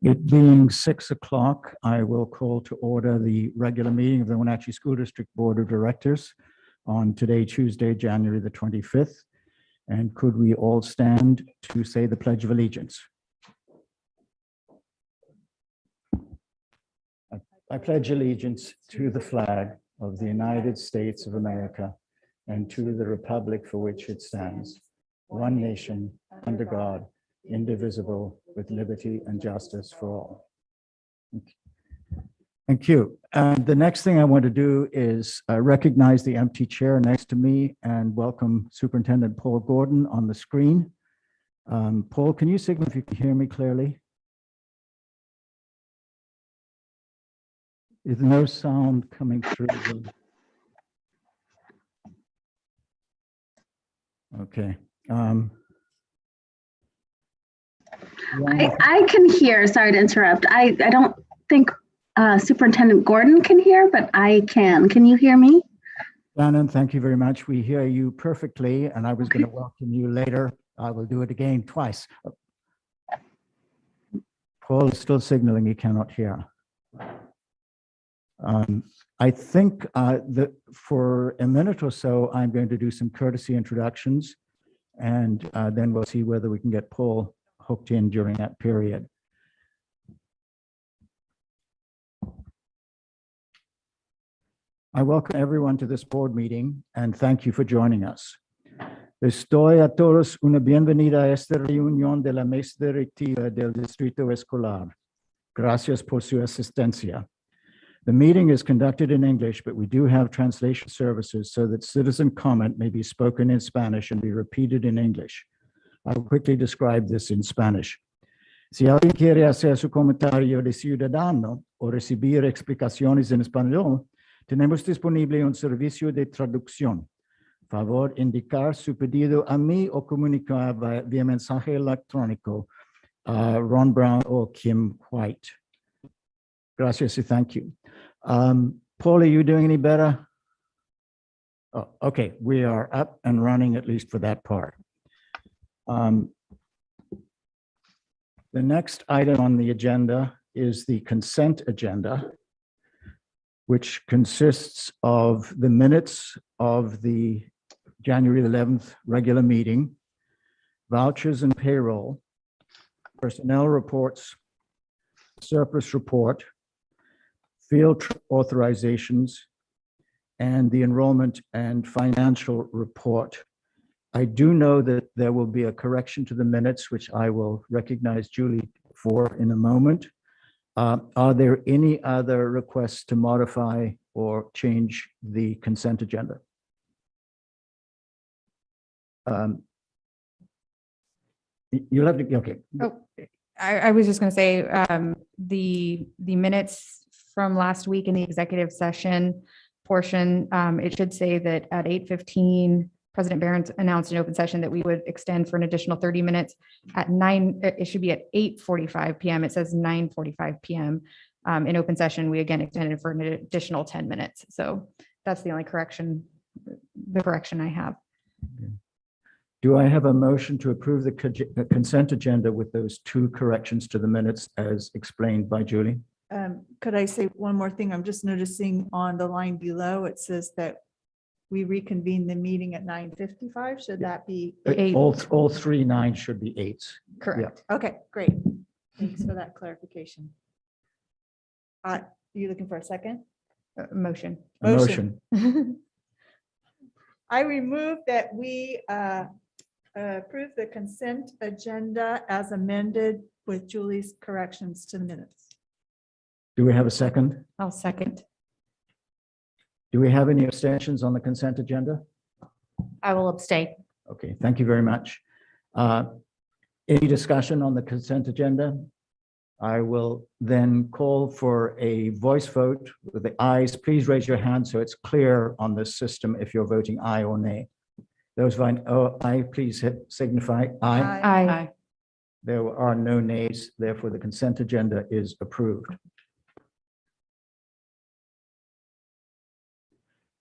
It being 6 o'clock, I will call to order the regular meeting of the Wenatchee School District Board of Directors on today, Tuesday, January the 25th. And could we all stand to say the Pledge of Allegiance? I pledge allegiance to the flag of the United States of America and to the republic for which it stands, one nation, under God, indivisible, with liberty and justice for all. Thank you. And the next thing I want to do is recognize the empty chair next to me and welcome Superintendent Paul Gordon on the screen. Paul, can you signal if you can hear me clearly? Is no sound coming through? Okay. I can hear, sorry to interrupt. I don't think Superintendent Gordon can hear, but I can. Can you hear me? Shannon, thank you very much. We hear you perfectly, and I was going to welcome you later. I will do it again twice. Paul is still signaling he cannot hear. I think that for a minute or so, I'm going to do some courtesy introductions, and then we'll see whether we can get Paul hooked in during that period. I welcome everyone to this board meeting and thank you for joining us. Les doy a todos una bienvenida a esta reunión de la mesa directiva del Distrito Escolar. Gracias por su asistencia. The meeting is conducted in English, but we do have translation services so that citizen comment may be spoken in Spanish and be repeated in English. I will quickly describe this in Spanish. Si alguien quiere hacer su comentario de ciudadano o recibir explicaciones en español, tenemos disponible un servicio de traducción. Favor indicar su pedido a mí o comunicar vía mensaje electrónico a Ron Brown or Kim White. Gracias y thank you. Paul, are you doing any better? Oh, okay, we are up and running at least for that part. The next item on the agenda is the consent agenda, which consists of the minutes of the January 11th regular meeting, vouchers and payroll, personnel reports, surplus report, field trip authorizations, and the enrollment and financial report. I do know that there will be a correction to the minutes, which I will recognize Julie for in a moment. Are there any other requests to modify or change the consent agenda? You'll have to, okay. Oh, I was just going to say the minutes from last week in the executive session portion, it should say that at 8:15, President Barron announced in open session that we would extend for an additional 30 minutes. At 9, it should be at 8:45 p.m. It says 9:45 p.m. In open session, we again extended for an additional 10 minutes. So that's the only correction, I have. Okay. Do I have a motion to approve the consent agenda with those two corrections to the minutes as explained by Julie? Could I say one more thing? I'm just noticing on the line below, it says that we reconvene the meeting at 9:55. Should that be 8? All 3 9s should be 8s. Correct. okay? Great. Thanks for that clarification. You looking for a second? Motion. A motion. I remove that we approve the consent agenda as amended with Julie's corrections to the minutes. Do we have a second? I'll second. Do we have any abstentions on the consent agenda? I will abstain. Okay, thank you very much. Any discussion on the consent agenda? I will then call for a voice vote with the ayes. Please raise your hand so it's clear on the system if you're voting aye or nay. Those voting aye, please signify aye. Aye. There are no nays, therefore the consent agenda is approved.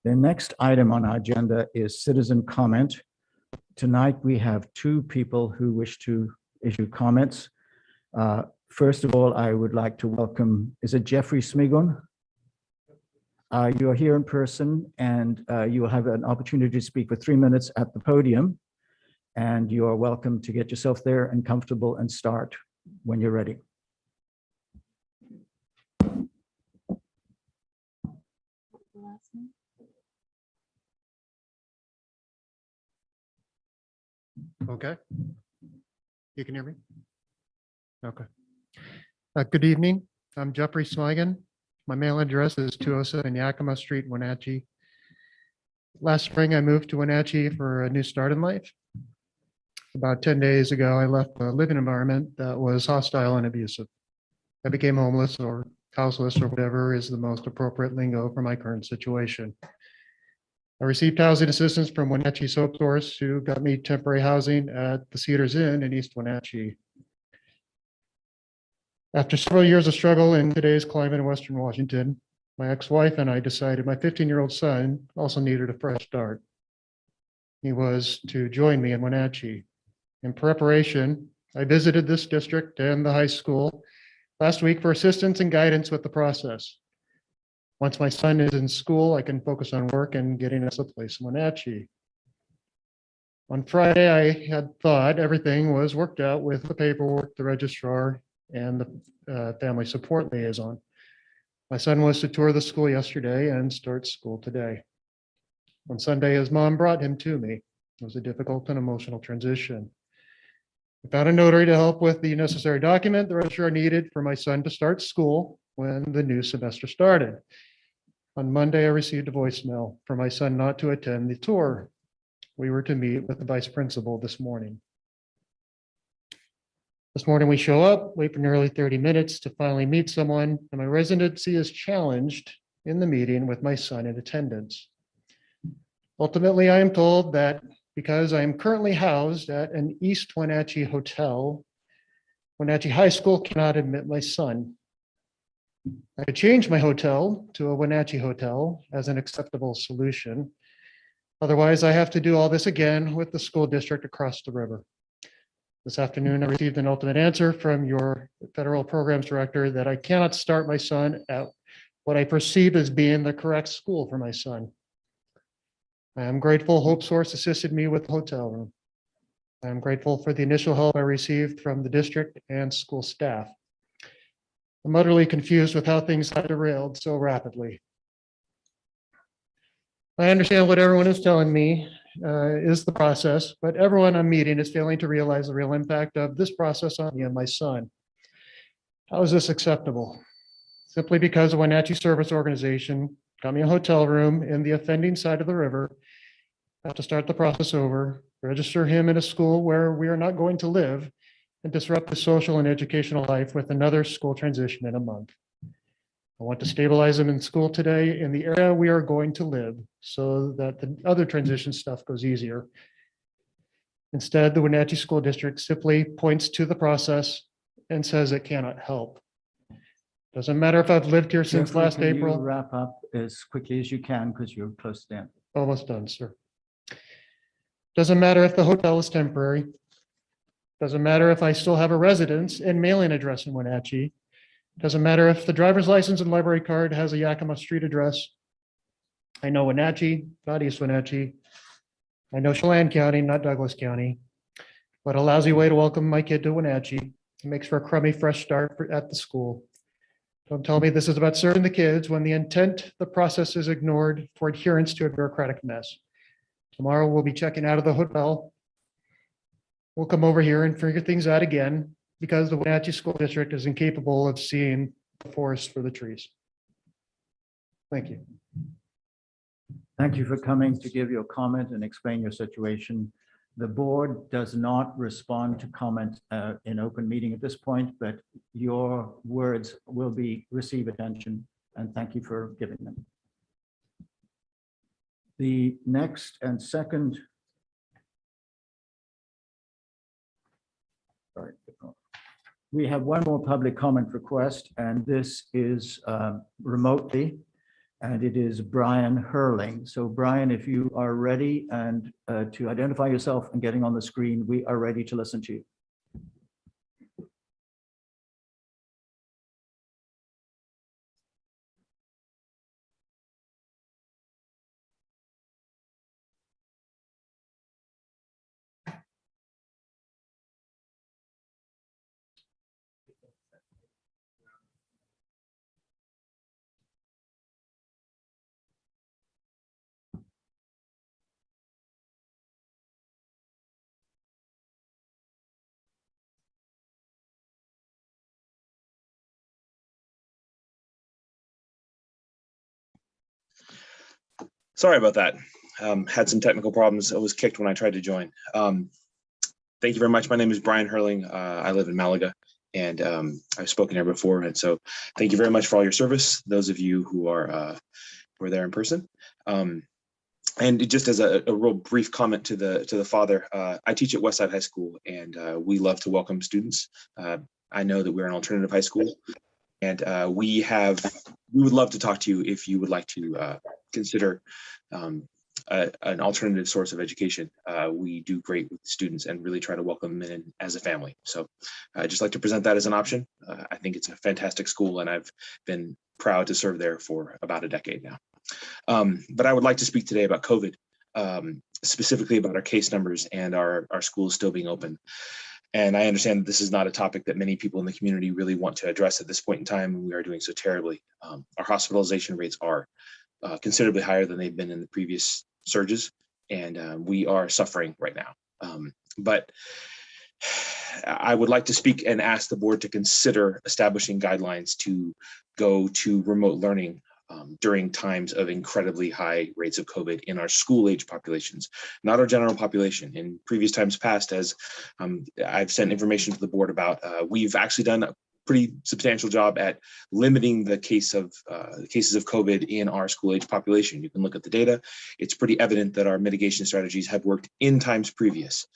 The next item on our agenda is citizen comment. Tonight, we have 2 people who wish to issue comments. First of all, I would like to welcome, is it Jeffrey Smigon? You are here in person, and you will have an opportunity to speak for 3 minutes at the podium. And you are welcome to get yourself there and comfortable and start when you're ready. Okay. You can hear me? Okay. Good evening. I'm Jeffrey Smigan. My mailing address is 207 Yakima Street, Wenatchee. Last spring, I moved to Wenatchee for a new start in life. About 10 days ago, I left a living environment that was hostile and abusive. I became homeless or houseless or whatever is the most appropriate lingo for my current situation. I received housing assistance from Wenatchee Soap Source, who got me temporary housing at the Cedars Inn in East Wenatchee. After several years of struggle in today's climate in Western Washington, my ex-wife and I decided my 15-year-old son also needed a fresh start. He was to join me in Wenatchee. In preparation, I visited this district and the high school last week for assistance and guidance with the process. Once my son is in school, I can focus on work and getting us a place in Wenatchee. On Friday, I had thought everything was worked out with the paperwork, the registrar, and the family support liaison. My son was to tour the school yesterday and start school today. On Sunday, his mom brought him to me. It was a difficult and emotional transition. I found a notary to help with the necessary document the registrar needed for my son to start school when the new semester started. On Monday, I received a voicemail for my son not to attend the tour. We were to meet with the vice principal this morning. This morning we show up, wait for nearly 30 minutes to finally meet someone, and my residency is challenged in the meeting with my son in attendance. Ultimately, I am told that because I am currently housed at an East Wenatchee hotel, Wenatchee High School cannot admit my son. I could change my hotel to a Wenatchee hotel as an acceptable solution. Otherwise, I have to do all this again with the school district across the river. This afternoon, I received an ultimate answer from your federal programs director that I cannot start my son at what I perceive as being the correct school for my son. I am grateful Hope Source assisted me with the hotel room. I am grateful for the initial help I received from the district and school staff. I'm utterly confused with how things have derailed so rapidly. I understand what everyone is telling me is the process, but everyone I'm meeting is failing to realize the real impact of this process on me and my son. How is this acceptable? Simply because a Wenatchee service organization got me a hotel room in the offending side of the river, I have to start the process over, register him in a school where we are not going to live, and disrupt his social and educational life with another school transition in a month. I want to stabilize him in school today in the area we are going to live so that the other transition stuff goes easier. Instead, the Wenatchee School District simply points to the process and says it cannot help. Doesn't matter if I've lived here since Jeffrey, last can you April. wrap up as quickly as you can because you're close to the end. Almost done, sir. Doesn't matter if the hotel is temporary. Doesn't matter if I still have a residence and mailing address in Wenatchee. Doesn't matter if the driver's license and library card has a Yakima Street address. I know Wenatchee, not East Wenatchee. I know Chelan County, not Douglas County. But a lousy way to welcome my kid to Wenatchee. It makes for a crummy fresh start at the school. Don't tell me this is about serving the kids when the intent, the process is ignored for adherence to a bureaucratic mess. Tomorrow we'll be checking out of the hotel. We'll come over here and figure things out again because the Wenatchee School District is incapable of seeing the forest for the trees. Thank you. Thank you for coming to give your comment and explain your situation. The board does not respond to comment in open meeting at this point, but your words will receive attention, and thank you for giving them. The next and second. Sorry. We have one more public comment request, and this is remotely, and it is Brian Hurling. So Brian, if you are ready and to identify yourself and getting on the screen, we are ready to listen to you. Sorry about that. Had some technical problems. I was kicked when I tried to join. Thank you very much. My name is Brian Hurling. I live in Malaga, and I've spoken here before. And so thank you very much for all your service, those of you who are there in person. And just as a real brief comment to the father, I teach at Westside High School, and we love to welcome students. I know that we're an alternative high school, and we would love to talk to you if you would like to consider an alternative source of education. We do great with students and really try to welcome them in as a family. So I'd just like to present that as an option. I think it's a fantastic school, and I've been proud to serve there for about a decade now. But I would like to speak today about COVID, specifically about our case numbers and our schools still being open. And I understand that this is not a topic that many people in the community really want to address at this point in time, and we are doing so terribly. Our hospitalization rates are considerably higher than they've been in the previous surges, and we are suffering right now. But I would like to speak and ask the board to consider establishing guidelines to go to remote learning during times of incredibly high rates of COVID in our school age populations, not our general population. In previous times past, as I've sent information to the board about, we've actually done a pretty substantial job at limiting the cases of COVID in our school age population. You can look at the data. It's pretty evident that our mitigation strategies have worked in times previous.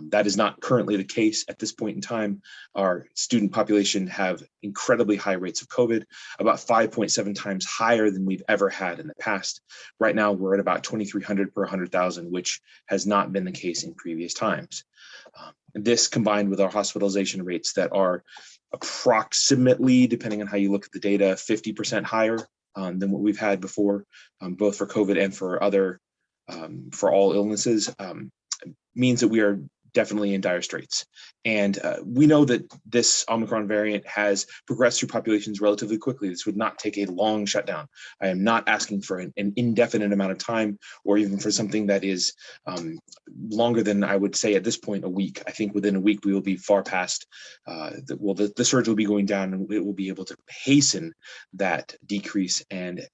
That is not currently the case at this point in time. Our student population have incredibly high rates of COVID, about 5.7 times higher than we've ever had in the past. Right now, we're at about 2,300 per 100,000, which has not been the case in previous times. This combined with our hospitalization rates that are approximately, depending on how you look at the data, 50% higher than what we've had before, both for COVID and for all illnesses, means that we are definitely in dire straits. And we know that this Omicron variant has progressed through populations relatively quickly. This would not take a long shutdown. I am not asking for an indefinite amount of time, or even for something that is longer than, I would say at this point, a week. I think within a week we will be far past, the surge will be going down, and it will be able to hasten that decrease and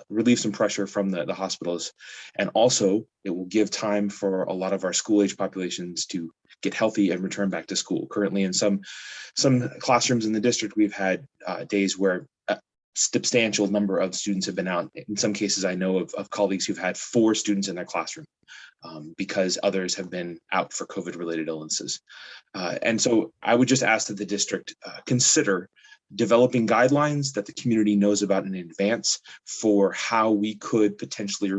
relieve some pressure from the hospitals. And also it will give time for a lot of our school age populations to get healthy and return back to school. Currently in some classrooms in the district, we've had days where a substantial number of students have been out. In some cases, I know of colleagues who've had 4 students in their classroom because others have been out for COVID related illnesses. And so I would just ask that the district consider developing guidelines that the community knows about in advance for how we could potentially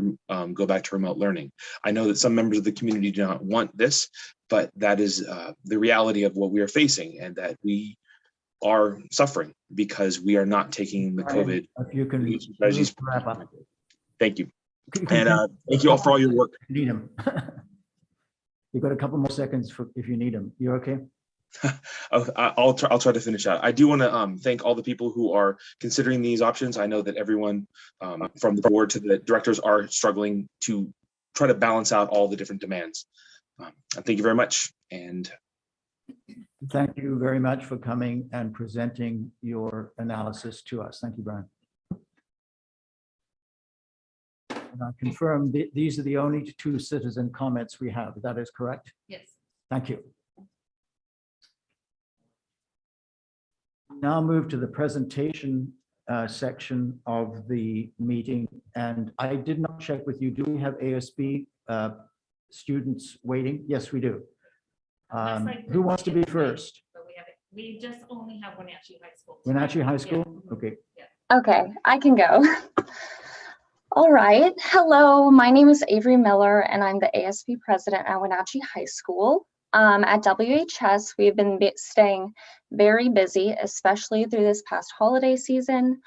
go back to remote learning. I know that some members of the community do not want this, but that is the reality of what we are facing, and that we are suffering because we are not taking the COVID strategies. Wrap up. Thank you. And thank you all for all your work. Need him. You've got a couple more seconds if you need him. You okay? I'll try to finish out. I do want to thank all the people who are considering these options. I know that everyone from the board to the directors are struggling to try to balance out all the different demands. Thank you very much. And thank you very much for coming and presenting your analysis to us. Thank you, Brian. And I confirm these are the only 2 citizen comments we have. That is correct? Yes. Thank you. Now move to the presentation section of the meeting. And I did not check with you. Do we have ASB students waiting? Yes, we do. Who wants to be first? We just only have Wenatchee High School. Wenatchee High School? Yeah. Okay. Okay, I can go. All right. Hello, my name is Avery Miller, and I'm the ASB president at Wenatchee High School. At WHS, we've been staying very busy, especially through this past holiday season.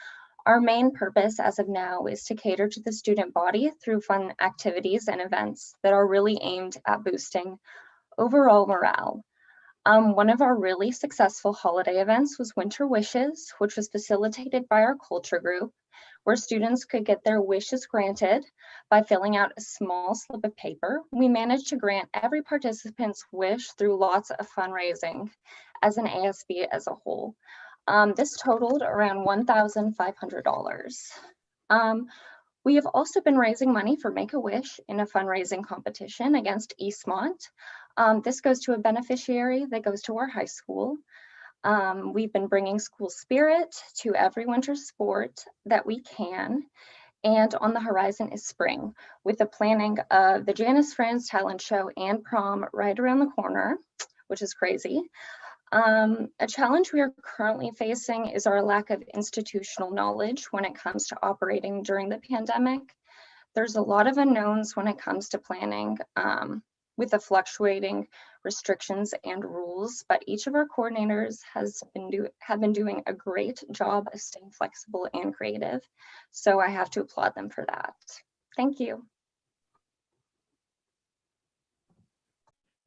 Our main purpose as of now is to cater to the student body through fun activities and events that are really aimed at boosting overall morale. One of our really successful holiday events was Winter Wishes, which was facilitated by our culture group, where students could get their wishes granted by filling out a small slip of paper. We managed to grant every participant's wish through lots of fundraising as an ASB as a whole. This totaled around $1,500. We have also been raising money for Make-A-Wish in a fundraising competition against Eastmont. This goes to a beneficiary that goes to our high school. We've been bringing school spirit to every winter sport that we can. And on the horizon is spring, with the planning of the Janice Friends Talent Show and prom right around the corner, which is crazy. A challenge we are currently facing is our lack of institutional knowledge when it comes to operating during the pandemic. There's a lot of unknowns when it comes to planning with the fluctuating restrictions and rules, but each of our coordinators have been doing a great job of staying flexible and creative. So I have to applaud them for that. Thank you.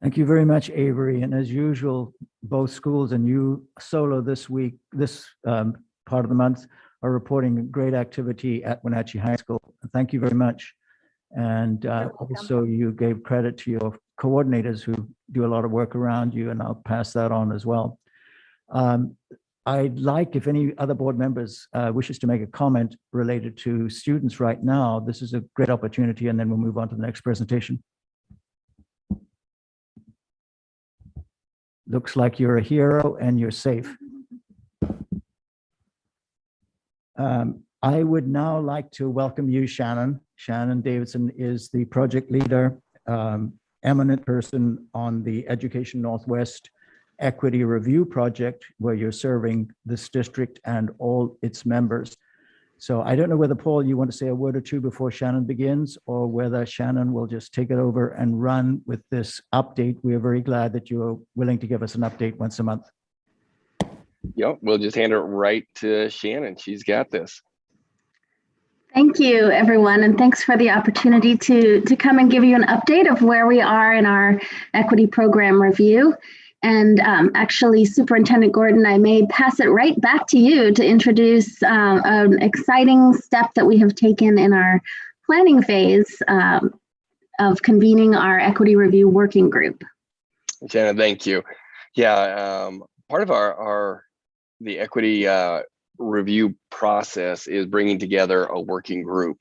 Thank you very much, Avery. And as usual, both schools and you solo this week, this part of the month, are reporting great activity at Wenatchee High School. Thank you very much. And also you gave credit to your coordinators who do a lot of work around you, and I'll pass that on as well. I'd like, if any other board members wishes to make a comment related to students right now, this is a great opportunity, and then we'll move on to the next presentation. Looks like you're a hero and you're safe. I would now like to welcome you, Shannon. Shannon Davidson is the project leader, eminent person on the Education Northwest Equity Review Project, where you're serving this district and all its members. So I don't know whether, Paul, you want to say a word or two before Shannon begins, or whether Shannon will just take it over and run with this update. We are very glad that you are willing to give us an update once a month. Yep, we'll just hand it right to Shannon. She's got this. Thank you, everyone, and thanks for the opportunity to come and give you an update of where we are in our equity program review. And actually, Superintendent Gordon, I may pass it right back to you to introduce an exciting step that we have taken in our planning phase of convening our equity review working group. Shannon, thank you. Yeah, part of the equity review process is bringing together a working group.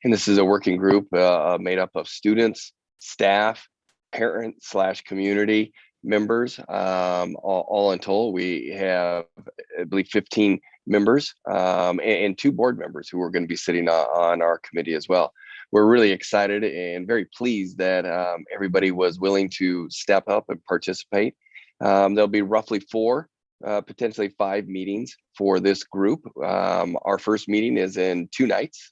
And this is a working group made up of students, staff, parent/community members. All in total, we have, I believe, 15 members and 2 board members who are going to be sitting on our committee as well. We're really excited and very pleased that everybody was willing to step up and participate. There'll be roughly 4, potentially 5 meetings for this group. Our first meeting is in 2 nights,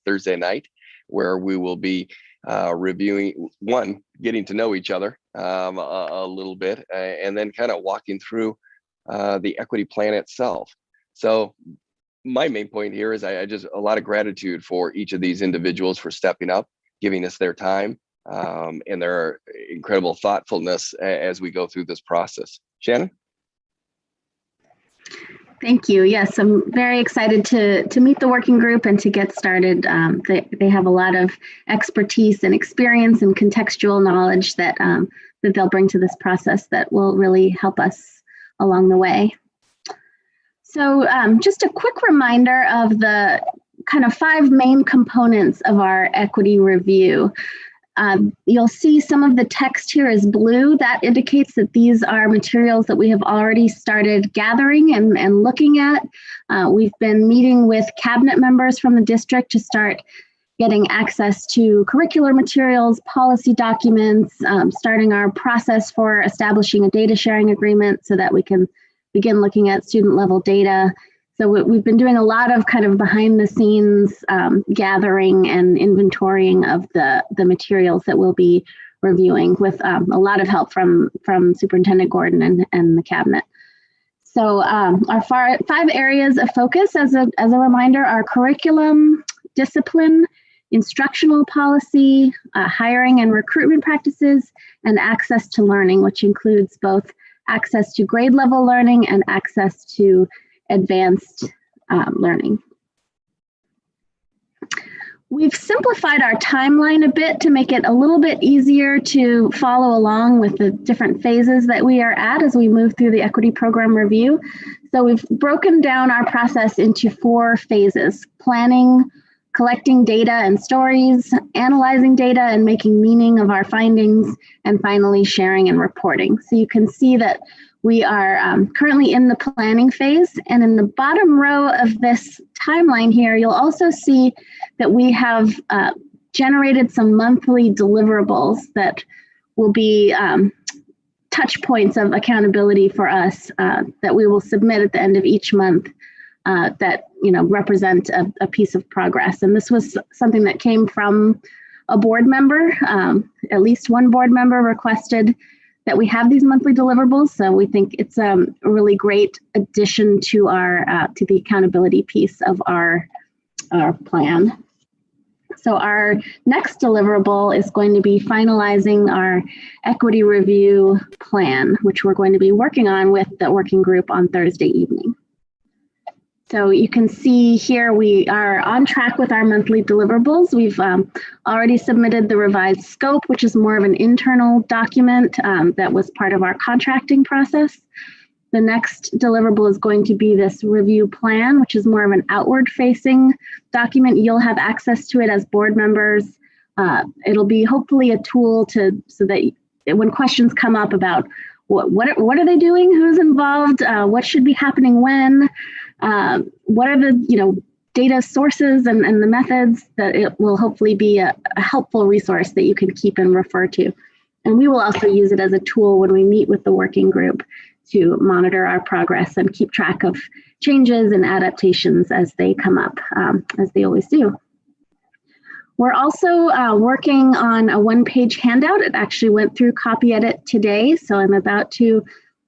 Thursday night, where we will be reviewing, getting to know each other a little bit, and then kind of walking through the equity plan itself. So my main point here is I just a lot of gratitude for each of these individuals for stepping up, giving us their time, and their incredible thoughtfulness as we go through this process. Shannon? Thank you. Yes, I'm very excited to meet the working group and to get started. They have a lot of expertise and experience and contextual knowledge that they'll bring to this process that will really help us along the way. So just a quick reminder of the kind of 5 main components of our equity review. You'll see some of the text here is blue. That indicates that these are materials that we have already started gathering and looking at. We've been meeting with cabinet members from the district to start getting access to curricular materials, policy documents, starting our process for establishing a data sharing agreement so that we can begin looking at student level data. So we've been doing a lot of kind of behind the scenes gathering and inventorying of the materials that we'll be reviewing with a lot of help from Superintendent Gordon and the cabinet. So our 5 areas of focus as a reminder are curriculum, discipline, instructional policy, hiring and recruitment practices, and access to learning, which includes both access to grade level learning and access to advanced learning. We've simplified our timeline a bit to make it a little bit easier to follow along with the different phases that we are at as we move through the equity program review. So we've broken down our process into 4 phases: planning, collecting data and stories, analyzing data and making meaning of our findings, and finally sharing and reporting. So you can see that we are currently in the planning phase, and in the bottom row of this timeline here, you'll also see that we have generated some monthly deliverables that will be touch points of accountability for us that we will submit at the end of each month that represent a piece of progress. And this was something that came from a board member. At least one board member requested that we have these monthly deliverables. So we think it's a really great addition to our to the accountability piece of our plan. So our next deliverable is going to be finalizing our equity review plan, which we're going to be working on with the working group on Thursday evening. So you can see here we are on track with our monthly deliverables. We've already submitted the revised scope, which is more of an internal document that was part of our contracting process. The next deliverable is going to be this review plan, which is more of an outward facing document. You'll have access to it as board members. It'll be hopefully a tool so that when questions come up about what are they doing, who's involved, what should be happening when, what are the data sources and the methods, that it will hopefully be a helpful resource that you can keep and refer to. And we will also use it as a tool when we meet with the working group to monitor our progress and keep track of changes and adaptations as they come up, as they always do. We're also working on a one-page handout. It actually went through copy edit today, so I'm about to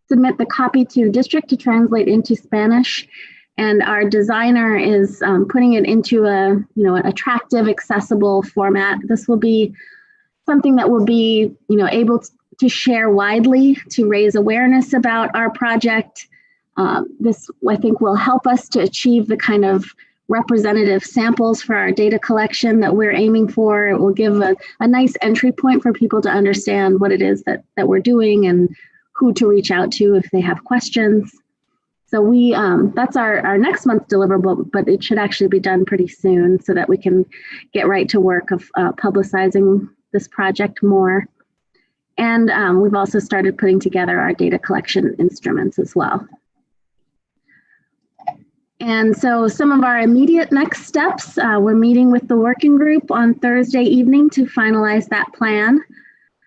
submit the copy to district to translate into Spanish. And our designer is putting it into an attractive, accessible format. This will be something that will be able to share widely to raise awareness about our project. This, I think, will help us to achieve the kind of representative samples for our data collection that we're aiming for. It will give a nice entry point for people to understand what it is that we're doing and who to reach out to if they have questions. So that's our next month's deliverable, but it should actually be done pretty soon so that we can get right to work of publicizing this project more. And we've also started putting together our data collection instruments as well. And so some of our immediate next steps, we're meeting with the working group on Thursday evening to finalize that plan.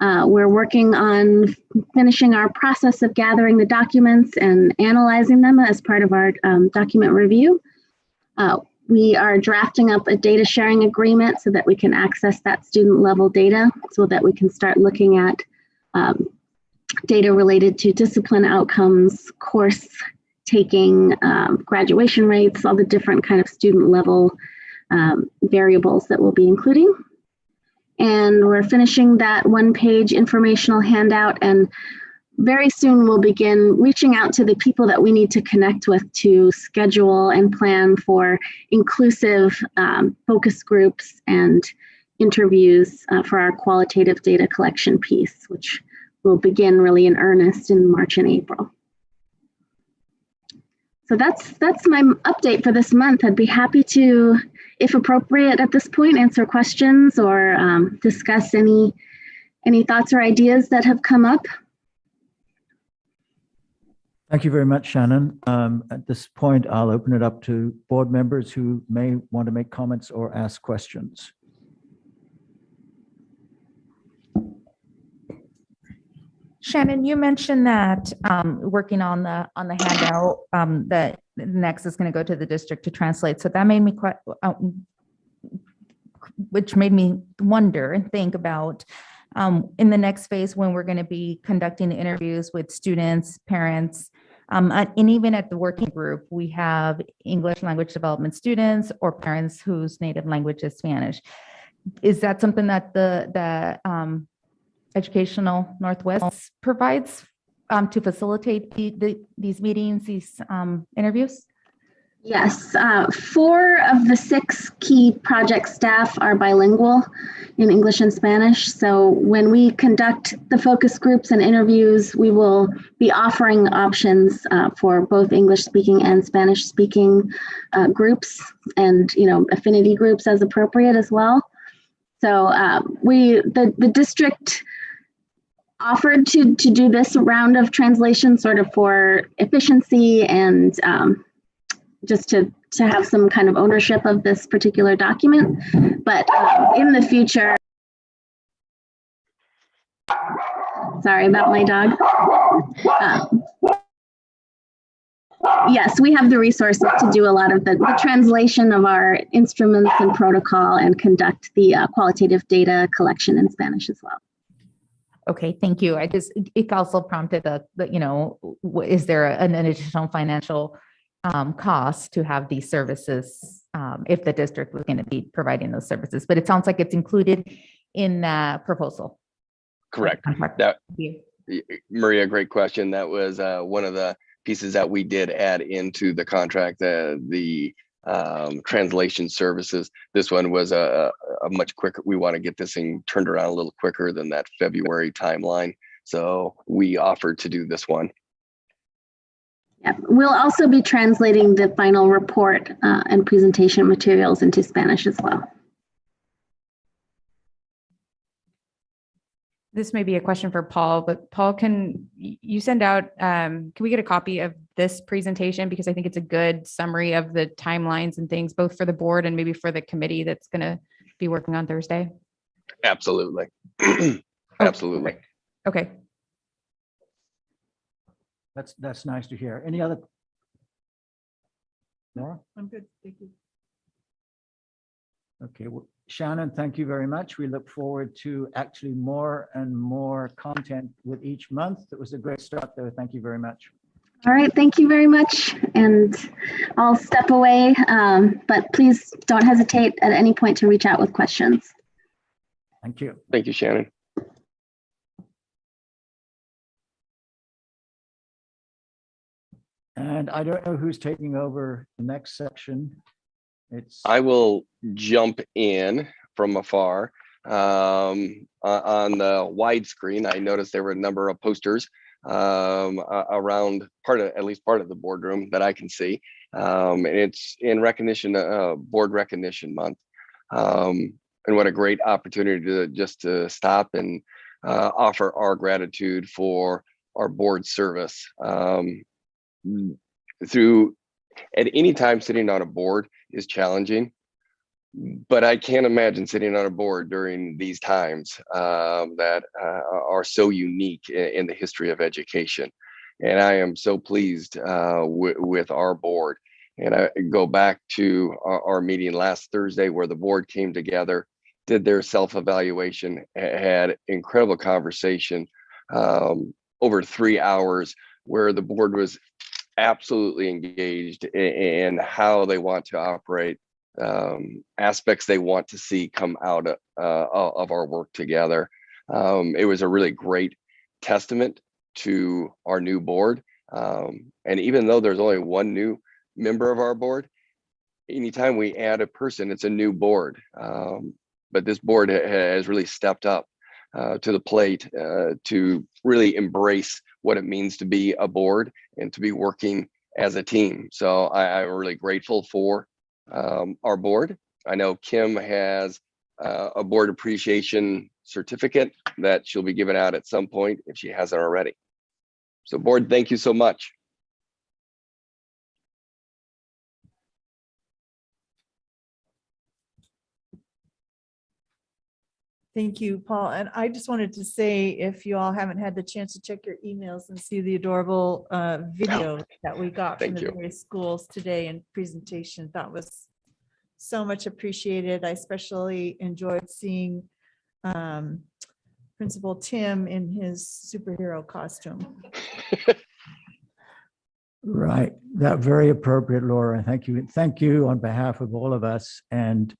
We're working on finishing our process of gathering the documents and analyzing them as part of our document review. We are drafting up a data sharing agreement so that we can access that student level data so that we can start looking at data related to discipline outcomes, course taking, graduation rates, all the different kind of student level variables that we'll be including. And we're finishing that one-page informational handout, and very soon we'll begin reaching out to the people that we need to connect with to schedule and plan for inclusive focus groups and interviews for our qualitative data collection piece, which will begin really in earnest in March and April. So that's my update for this month. I'd be happy to, if appropriate at this point, answer questions or discuss any thoughts or ideas that have come up. Thank you very much, Shannon. At this point, I'll open it up to board members who may want to make comments or ask questions. Shannon, you mentioned that working on the handout, that next is going to go to the district to translate. So that made me quite, which made me wonder and think about in the next phase when we're going to be conducting interviews with students, parents, and even at the working group, we have English language development students or parents whose native language is Spanish. Is that something that the Educational Northwest provides to facilitate these meetings, these interviews? Yes, 4 of the 6 key project staff are bilingual in English and Spanish. So when we conduct the focus groups and interviews, we will be offering options for both English speaking and Spanish speaking groups, and affinity groups as appropriate as well. So the district offered to do this round of translation sort of for efficiency and just to have some kind of ownership of this particular document. But in the future, sorry about my dog. Yes, we have the resources to do a lot of the translation of our instruments and protocol and conduct the qualitative data collection in Spanish as well. Okay, thank you. It also prompted is there an additional financial cost to have these services if the district was going to be providing those services? But it sounds like it's included in the proposal. Correct. Thank you. Maria, great question. That was one of the pieces that we did add into the contract, the translation services. This one was a much quicker. We want to get this thing turned around a little quicker than that February timeline. So we offered to do this one. Yeah, we'll also be translating the final report and presentation materials into Spanish as well. This may be a question for Paul, but Paul, can you send out, can we get a copy of this presentation? Because I think it's a good summary of the timelines and things, both for the board and maybe for the committee that's going to be working on Thursday. Absolutely. Absolutely. Okay. That's nice to hear. Any other? Laura? I'm good. Thank you. Okay, well, Shannon, thank you very much. We look forward to actually more and more content with each month. It was a great start though. Thank you very much. All right, thank you very much. And I'll step away, but please don't hesitate at any point to reach out with questions. Thank you. Thank you, Shannon. And I don't know who's taking over the next section. I will jump in from afar. On the widescreen, I noticed there were a number of posters around at least part of the boardroom that I can see. And it's in recognition, Board Recognition Month. And what a great opportunity to stop and offer our gratitude for our board service. At any time sitting on a board is challenging, but I can't imagine sitting on a board during these times that are so unique in the history of education. And I am so pleased with our board. And I go back to our meeting last Thursday where the board came together, did their self-evaluation, had incredible conversation over 3 hours where the board was absolutely engaged in how they want to operate, aspects they want to see come out of our work together. It was a really great testament to our new board. And even though there's only one new member of our board, anytime we add a person, it's a new board. But this board has really stepped up to the plate to really embrace what it means to be a board and to be working as a team. So I'm really grateful for our board. I know Kim has a board appreciation certificate that she'll be giving out at some point if she hasn't already. So board, thank you so much. Thank you, Paul. And I just wanted to say, if you all haven't had the chance to check your emails and see the adorable video that we got from the various schools today and presentation, that was so much appreciated. I especially enjoyed seeing Principal Tim in his superhero costume. Right. That very appropriate, Laura. Thank you. Thank you on behalf of all of us. And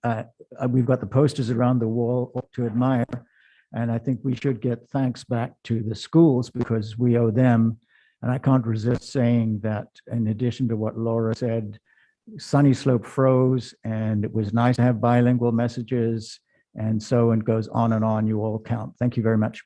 we've got the posters around the wall to admire. And I think we should get thanks back to the schools because we owe them. And I can't resist saying that in addition to what Laura said, Sunny Slope froze, and it was nice to have bilingual messages, and so it goes on and on. You all count. Thank you very much.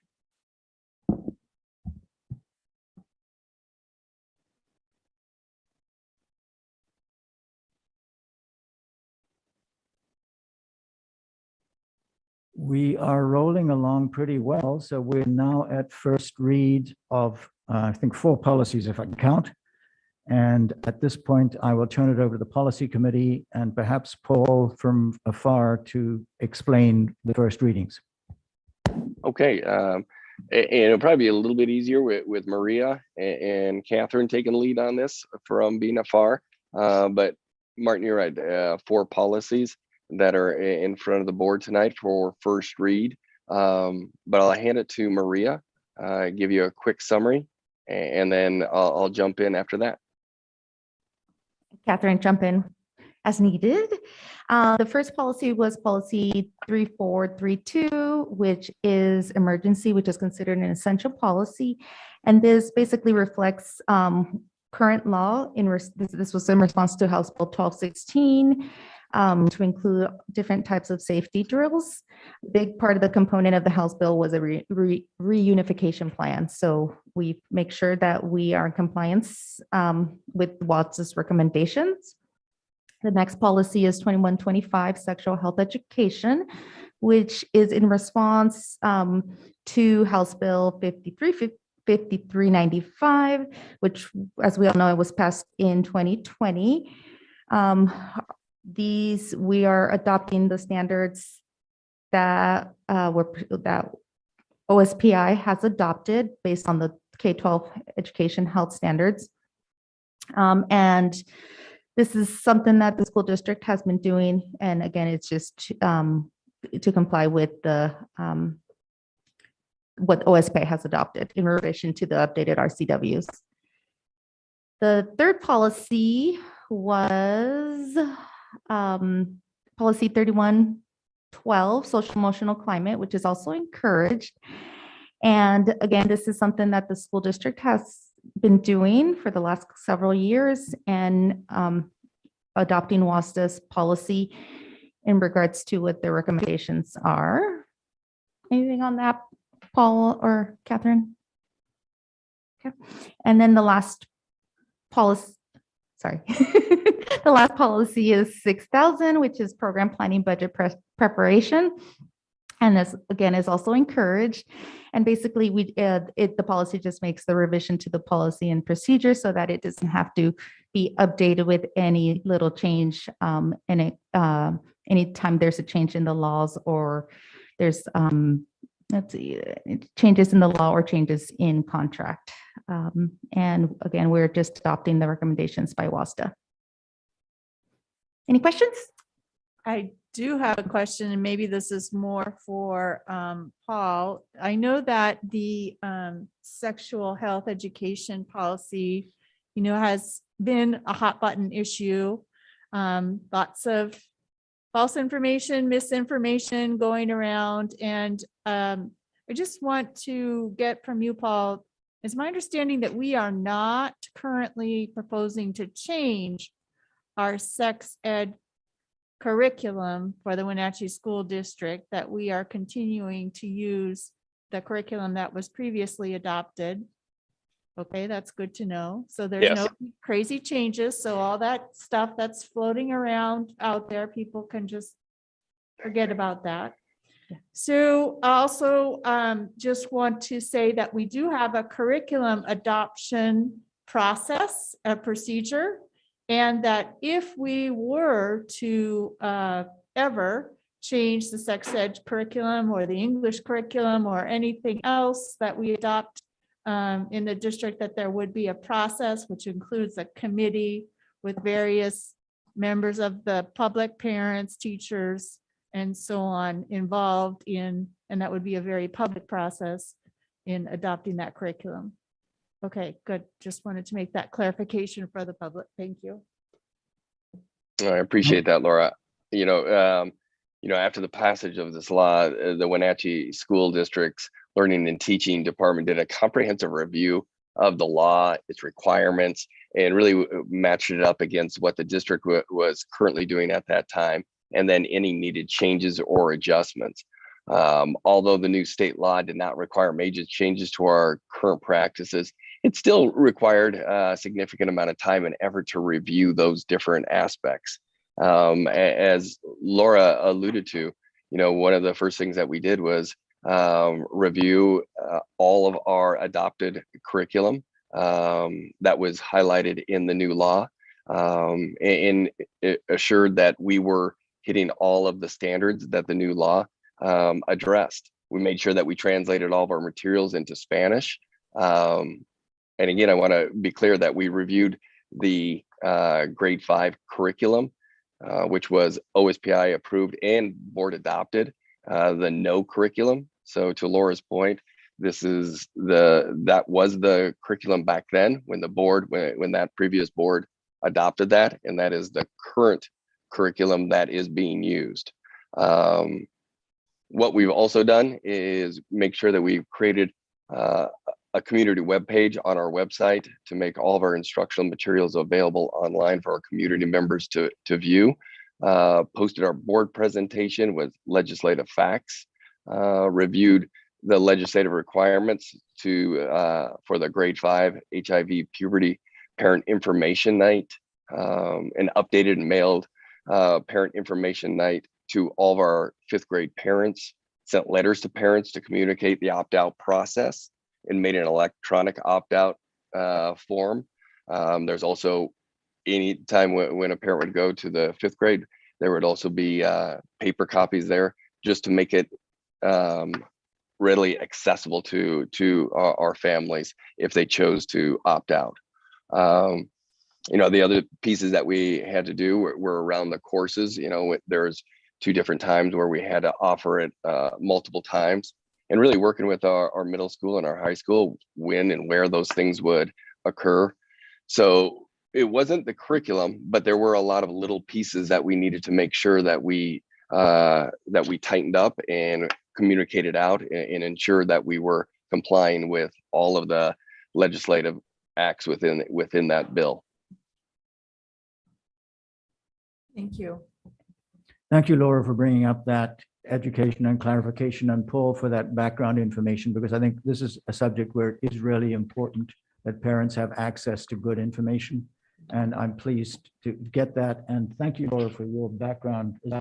We are rolling along pretty well. So we're now at first read of, I think, 4 policies, if I can count. And at this point, I will turn it over to the policy committee and perhaps Paul from afar to explain the first readings. Okay. And it'll probably be a little bit easier with Maria and Catherine taking the lead on this from being afar. But Martin, you're right. 4 policies that are in front of the board tonight for first read. But I'll hand it to Maria, give you a quick summary, and then I'll jump in after that. Catherine, jump in as needed. The first policy was policy 3432, which is emergency, which is considered an essential policy. And this basically reflects current law. This was in response to House Bill 1216. To include different types of safety drills. A big part of the component of the House bill was a reunification plan. So we make sure that we are in compliance with WATS's recommendations. The next policy is 2125, sexual health education, which is in response to House Bill 5395, which, as we all know, it was passed in 2020. We are adopting the standards that that OSPI has adopted based on the K-12 education health standards. And this is something that the school district has been doing. And again, it's just to comply with the what OSPI has adopted in relation to the updated RCWs. The third policy was policy 3112, social emotional climate, which is also encouraged. And again, this is something that the school district has been doing for the last several years and adopting WASDA's policy in regards to what their recommendations are. Anything on that, Paul or Catherine? Okay. And then the last policy, sorry. The last policy is 6000, which is program planning budget preparation. And this, again, is also encouraged. And basically, the policy just makes the revision to the policy and procedure so that it doesn't have to be updated with any little change anytime there's a change in the laws or there's changes in the law or changes in contract. And again, we're just adopting the recommendations by WASDA. Any questions? I do have a question, and maybe this is more for Paul. I know that the sexual health education policy, has been a hot button issue. Lots of false information, misinformation going around. And I just want to get from you, Paul, it's my understanding that we are not currently proposing to change our sex ed curriculum for the Wenatchee School District, that we are continuing to use the curriculum that was previously adopted. Okay, that's good to know. So there's no crazy changes. So all that stuff that's floating around out there, people can just forget about that. So also just want to say that we do have a curriculum adoption process, a procedure, and that if we were to ever change the sex ed curriculum or the English curriculum or anything else that we adopt in the district, that there would be a process which includes a committee with various members of the public, parents, teachers, and so on involved in, and that would be a very public process in adopting that curriculum. Okay, good. Just wanted to make that clarification for the public. Thank you. I appreciate that, Laura. After the passage of this law, the Wenatchee School District's Learning and Teaching Department did a comprehensive review of the law, its requirements, and really matched it up against what the district was currently doing at that time, and then any needed changes or adjustments. Although the new state law did not require major changes to our current practices, it still required a significant amount of time and effort to review those different aspects. As Laura alluded to, one of the first things that we did was review all of our adopted curriculum that was highlighted in the new law, and it assured that we were hitting all of the standards that the new law addressed. We made sure that we translated all of our materials into Spanish. And again, I want to be clear that we reviewed the grade 5 curriculum, which was OSPI approved and board adopted, the no curriculum. So to Laura's point, that was the curriculum back then when when that previous board adopted that, and that is the current curriculum that is being used. What we've also done is make sure that we've created a community webpage on our website to make all of our instructional materials available online for our community members to view. Posted our board presentation with legislative facts, reviewed the legislative requirements for the grade 5 HIV puberty parent information night, and updated and mailed parent information night to all of our 5th grade parents, sent letters to parents to communicate the opt-out process, and made an electronic opt-out form. There's also, any time when a parent would go to the 5th grade, there would also be paper copies there just to make it readily accessible to our families if they chose to opt out. The other pieces that we had to do were around the courses. There's 2 different times where we had to offer it multiple times, and really working with our middle school and our high school when and where those things would occur. So it wasn't the curriculum, but there were a lot of little pieces that we needed to make sure that we tightened up and communicated out and ensured that we were complying with all of the legislative acts within that bill. Thank you. Thank you, Laura, for bringing up that education and clarification, and Paul for that background information, because I think this is a subject where it is really important that parents have access to good information. And I'm pleased to get that. And thank you, Laura, for your background as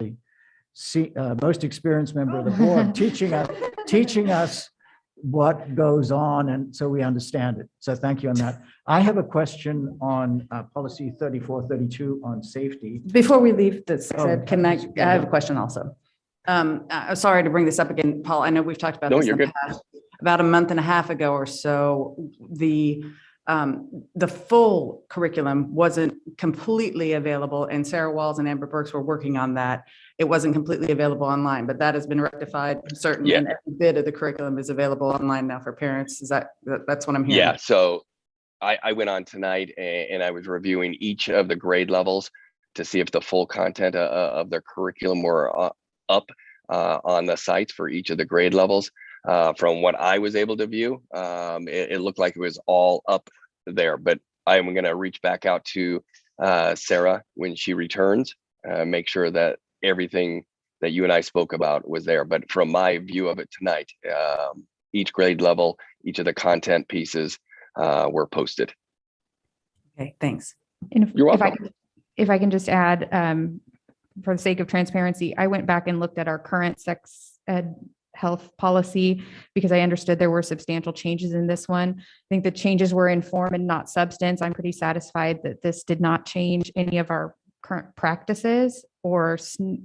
the most experienced member of the board, teaching us what goes on, and so we understand it. So thank you on that. I have a question on policy 3432 on safety. Before we leave this, Oh, I have a question also. I'm sorry to bring this up again, Paul. I know we've talked about this in the past. About a month and a half ago or so, the full curriculum wasn't completely available, and Sarah Walls and Amber Burks were working on that. It wasn't completely available online, but that has been rectified. Certainly, and every bit of the curriculum is available online now for parents. That's what I'm hearing? Yeah. So I went on tonight and I was reviewing each of the grade levels to see if the full content of their curriculum were up on the sites for each of the grade levels. From what I was able to view, it looked like it was all up there, but I'm going to reach back out to Sarah when she returns, make sure that everything that you and I spoke about was there. But from my view of it tonight, each grade level, each of the content pieces were posted. Okay, thanks. And You're welcome. if I can just add, for the sake of transparency, I went back and looked at our current sex ed health policy because I understood there were substantial changes in this one. I think the changes were in form and not substance. I'm pretty satisfied that this did not change any of our current practices or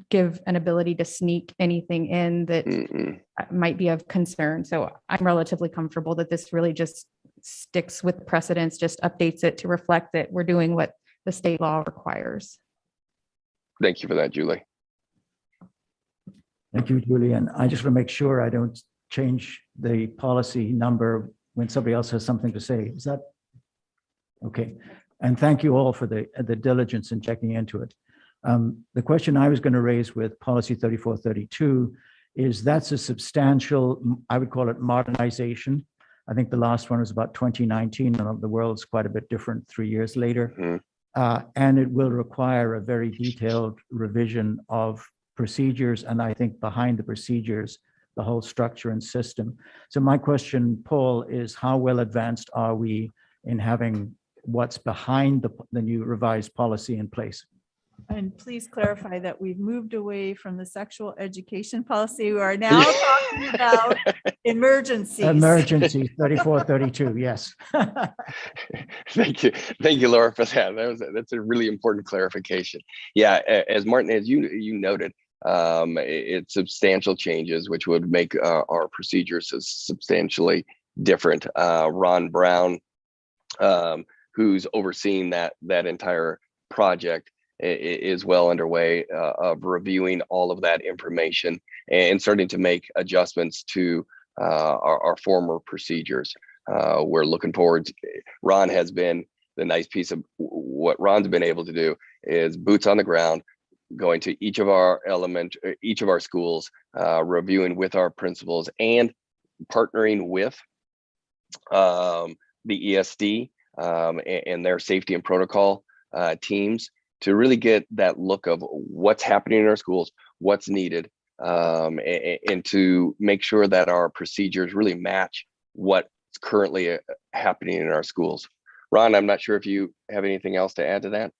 give an ability to sneak anything in that might be of concern. So I'm relatively comfortable that this really just sticks with precedents, just updates it to reflect that we're doing what the state law requires. Thank you for that, Julie. Thank you, Julie. And I just want to make sure I don't change the policy number when somebody else has something to say. Is that okay? And thank you all for the diligence in checking into it. The question I was going to raise with policy 3432 is that's a substantial, I would call it modernization I think the last one was about 2019, and the world's quite a bit different 3 years later. Mhm. And it will require a very detailed revision of procedures, and I think behind the procedures, the whole structure and system. So my question, Paul, is how well advanced are we in having what's behind the new revised policy in place? And please clarify that we've moved away from the sexual education policy. We are now talking about emergencies. Emergency 3432, yes. Thank you, Laura, for that. That's a really important clarification. Yeah, as Martin, as you noted, it's substantial changes which would make our procedures substantially different. Ron Brown, who's overseeing that entire project, is well underway of reviewing all of that information and starting to make adjustments to our former procedures. We're looking forward to, Ron has been the nice piece of what Ron's been able to do is boots on the ground, going to each of our schools, reviewing with our principals and partnering with the ESD and their safety and protocol teams to really get that look of what's happening in our schools, what's needed, and to make sure that our procedures really match what's currently happening in our schools. Ron, I'm not sure if you have anything else to add to that.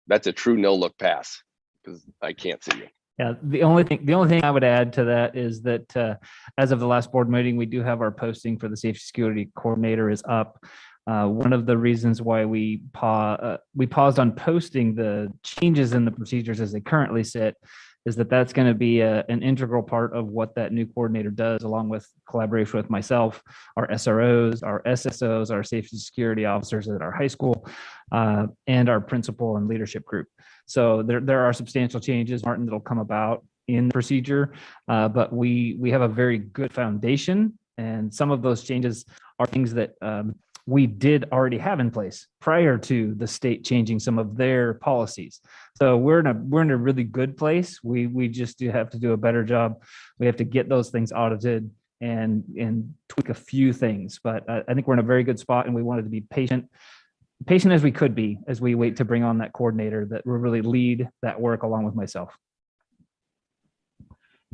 That's a true no-look pass because I can't see you. Yeah, the only thing I would add to that is that as of the last board meeting, we do have our posting for the safety security coordinator is up. One of the reasons why we paused on posting the changes in the procedures as they currently sit is that's going to be an integral part of what that new coordinator does, along with collaboration with myself, our SROs, our SSOs, our safety security officers at our high school, and our principal and leadership group. So there are substantial changes, Martin, that'll come about in the procedure, but we have a very good foundation, and some of those changes are things that we did already have in place prior to the state changing some of their policies. So we're in a really good place. We just do have to do a better job. We have to get those things audited and tweak a few things, but I think we're in a very good spot, and we wanted to be patient as we could be as we wait to bring on that coordinator that will really lead that work along with myself.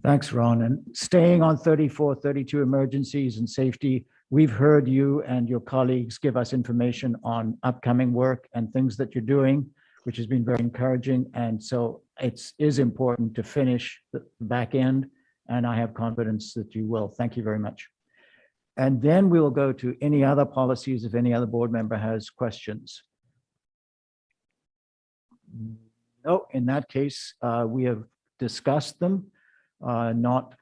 Thanks, Ron. And staying on 3432 emergencies and safety, we've heard you and your colleagues give us information on upcoming work and things that you're doing, which has been very encouraging. And so it is important to finish the back end, and I have confidence that you will. Thank you very much. And then we will go to any other policies if any other board member has questions. No, in that case, we have discussed them, not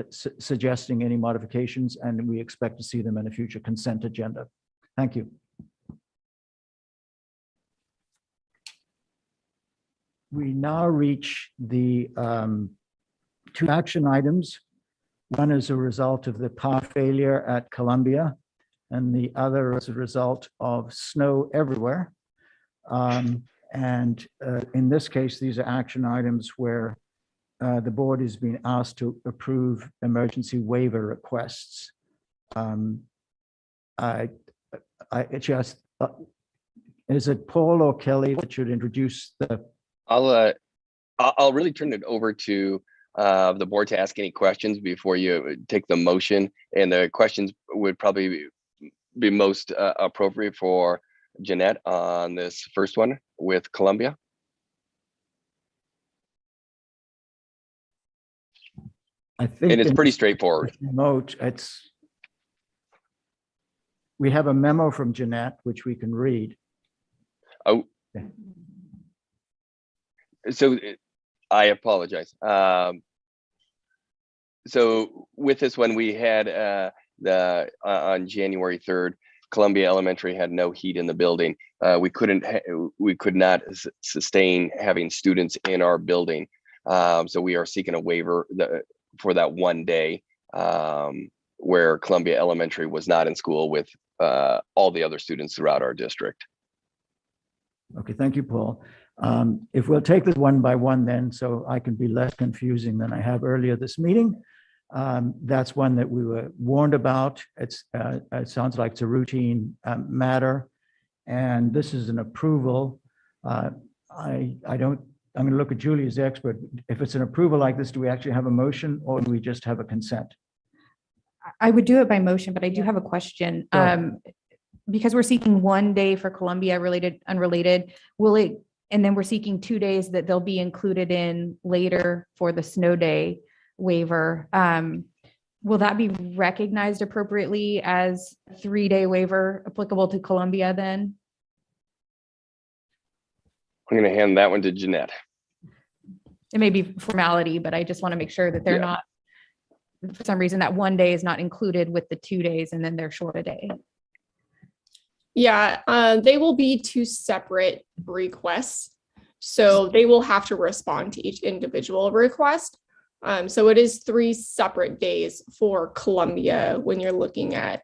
suggesting any modifications, and we expect to see them in a future consent agenda. Thank you. We now reach the two action items. One is a result of the power failure at Columbia, and the other is a result of snow everywhere. In this case, these are action items where the board is being asked to approve emergency waiver requests. Is it Paul or Kelly that should introduce the? I'll really turn it over to the board to ask any questions before you take the motion, and the questions would probably be most appropriate for Jeanette on this first one with Columbia. I think, and it's pretty straightforward. Remote, we have a memo from Jeanette, which we can read. Oh, okay. So I apologize. So with this one, we had on January 3rd, Columbia Elementary had no heat in the building. We could not sustain having students in our building. So we are seeking a waiver for that one day where Columbia Elementary was not in school with all the other students throughout our district. Okay, thank you, Paul. If we'll take this one by one then, so I can be less confusing than I have earlier this meeting. That's one that we were warned about. It sounds like it's a routine matter. And this is an approval. I'm going to look at Julie as the expert. If it's an approval like this, do we actually have a motion or do we just have a consent? I would do it by motion, but I do have a question. Go. Because we're seeking 1 day for Columbia related, unrelated, will it, and then we're seeking 2 days that they'll be included in later for the snow day waiver. Will that be recognized appropriately as 3-day waiver applicable to Columbia then? I'm going to hand that one to Jeanette. It may be formality, but I just want to make sure that they're Yeah. not, for some reason, that 1 day is not included with the 2 days and then they're short a day. Yeah, they will be 2 separate requests. So they will have to respond to each individual request. So it is 3 separate days for Columbia when you're looking at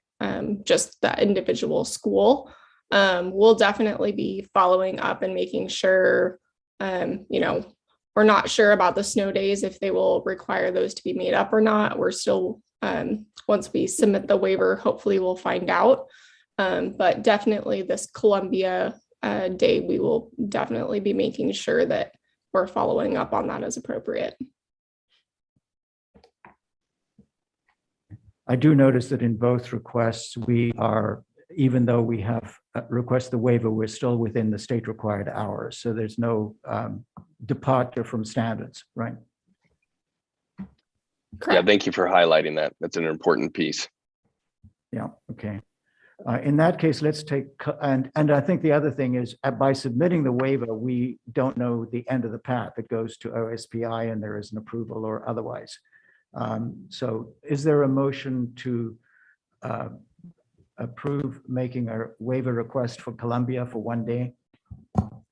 just that individual school. We'll definitely be following up and making sure, we're not sure about the snow days, if they will require those to be made up or not. We're still, once we submit the waiver, hopefully we'll find out. But definitely this Columbia day, we will definitely be making sure that we're following up on that as appropriate. I do notice that in both requests, we are, even though we have requested the waiver, we're still within the state required hours. So there's no departure from standards, right? Yeah, thank you for highlighting that. That's an important piece. Yeah, okay. In that case, let's take, and I think the other thing is by submitting the waiver, we don't know the end of the path. It goes to OSPI and there is an approval or otherwise. So is there a motion to approve making a waiver request for Columbia for 1 day?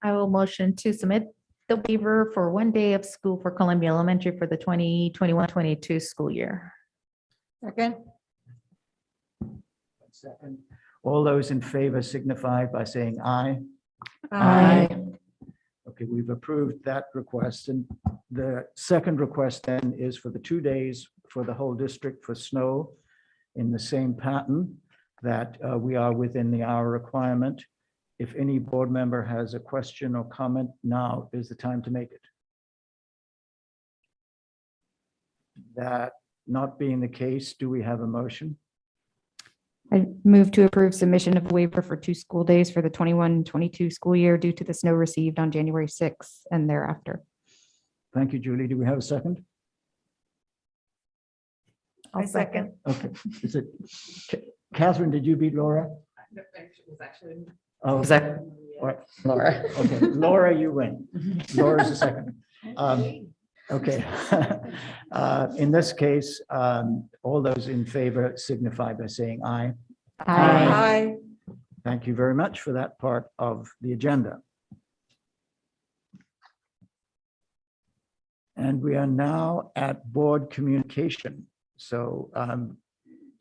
I will motion to submit the waiver for 1 day of school for Columbia Elementary for the 2021-22 school year. Second. Second. All those in favor signify by saying aye. Aye. Okay, we've approved that request. And the second request then is for the 2 days for the whole district for snow in the same pattern that we are within the hour requirement. If any board member has a question or comment, now is the time to make it. That not being the case, do we have a motion? I move to approve submission of waiver for 2 school days for the 21-22 school year due to the snow received on January 6th and thereafter. Thank you, Julie. Do we have a second? I second. Okay. Is it Catherine? Did you beat Laura? Oh, all right. Laura. Okay, Laura, you win. Laura's the second. Okay. In this case, all those in favor signify by saying aye. Aye. Thank you very much for that part of the agenda. And we are now at board communication. So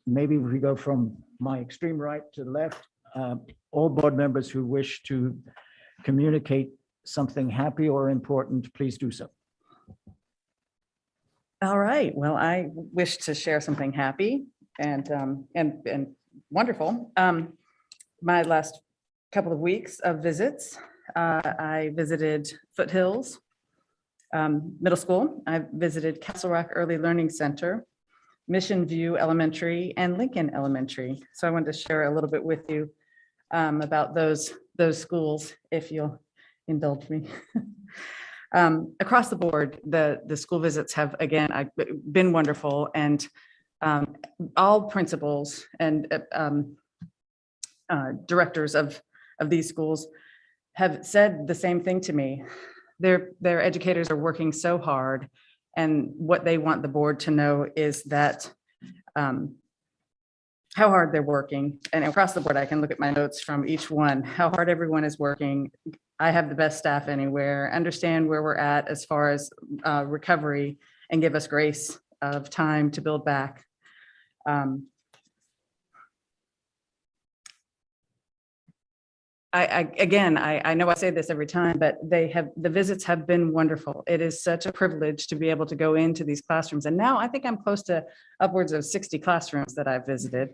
maybe we go from my extreme right to the left. All board members who wish to communicate something happy or important, please do so. All right. Well, I wish to share something happy and wonderful. My last couple of weeks of visits, I visited Foothills Middle School. I visited Castle Rock Early Learning Center, Mission View Elementary, and Lincoln Elementary. So I wanted to share a little bit with you about those schools, if you'll indulge me. Across the board, the school visits have, again, been wonderful, and all principals and directors of these schools have said the same thing to me. Their educators are working so hard, and what they want the board to know is that how hard they're working. And across the board, I can look at my notes from each one, how hard everyone is working. I have the best staff anywhere, understand where we're at as far as recovery, and give us grace of time to build back. I know I say this every time, but the visits have been wonderful. It is such a privilege to be able to go into these classrooms. And now I think I'm close to upwards of 60 classrooms that I've visited.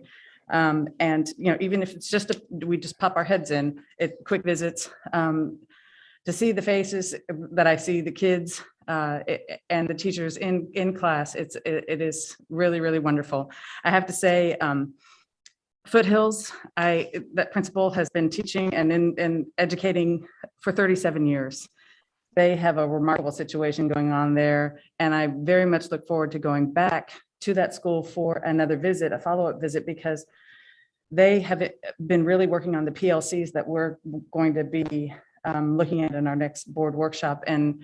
And, even if it's we just pop our heads in quick visits, to see the faces that I see, the kids and the teachers in class, it is really, really wonderful. I have to say, Foothills, that principal has been teaching and educating for 37 years. They have a remarkable situation going on there. And I very much look forward to going back to that school for another visit, a follow-up visit, because they have been really working on the PLCs that we're going to be looking at in our next board workshop. And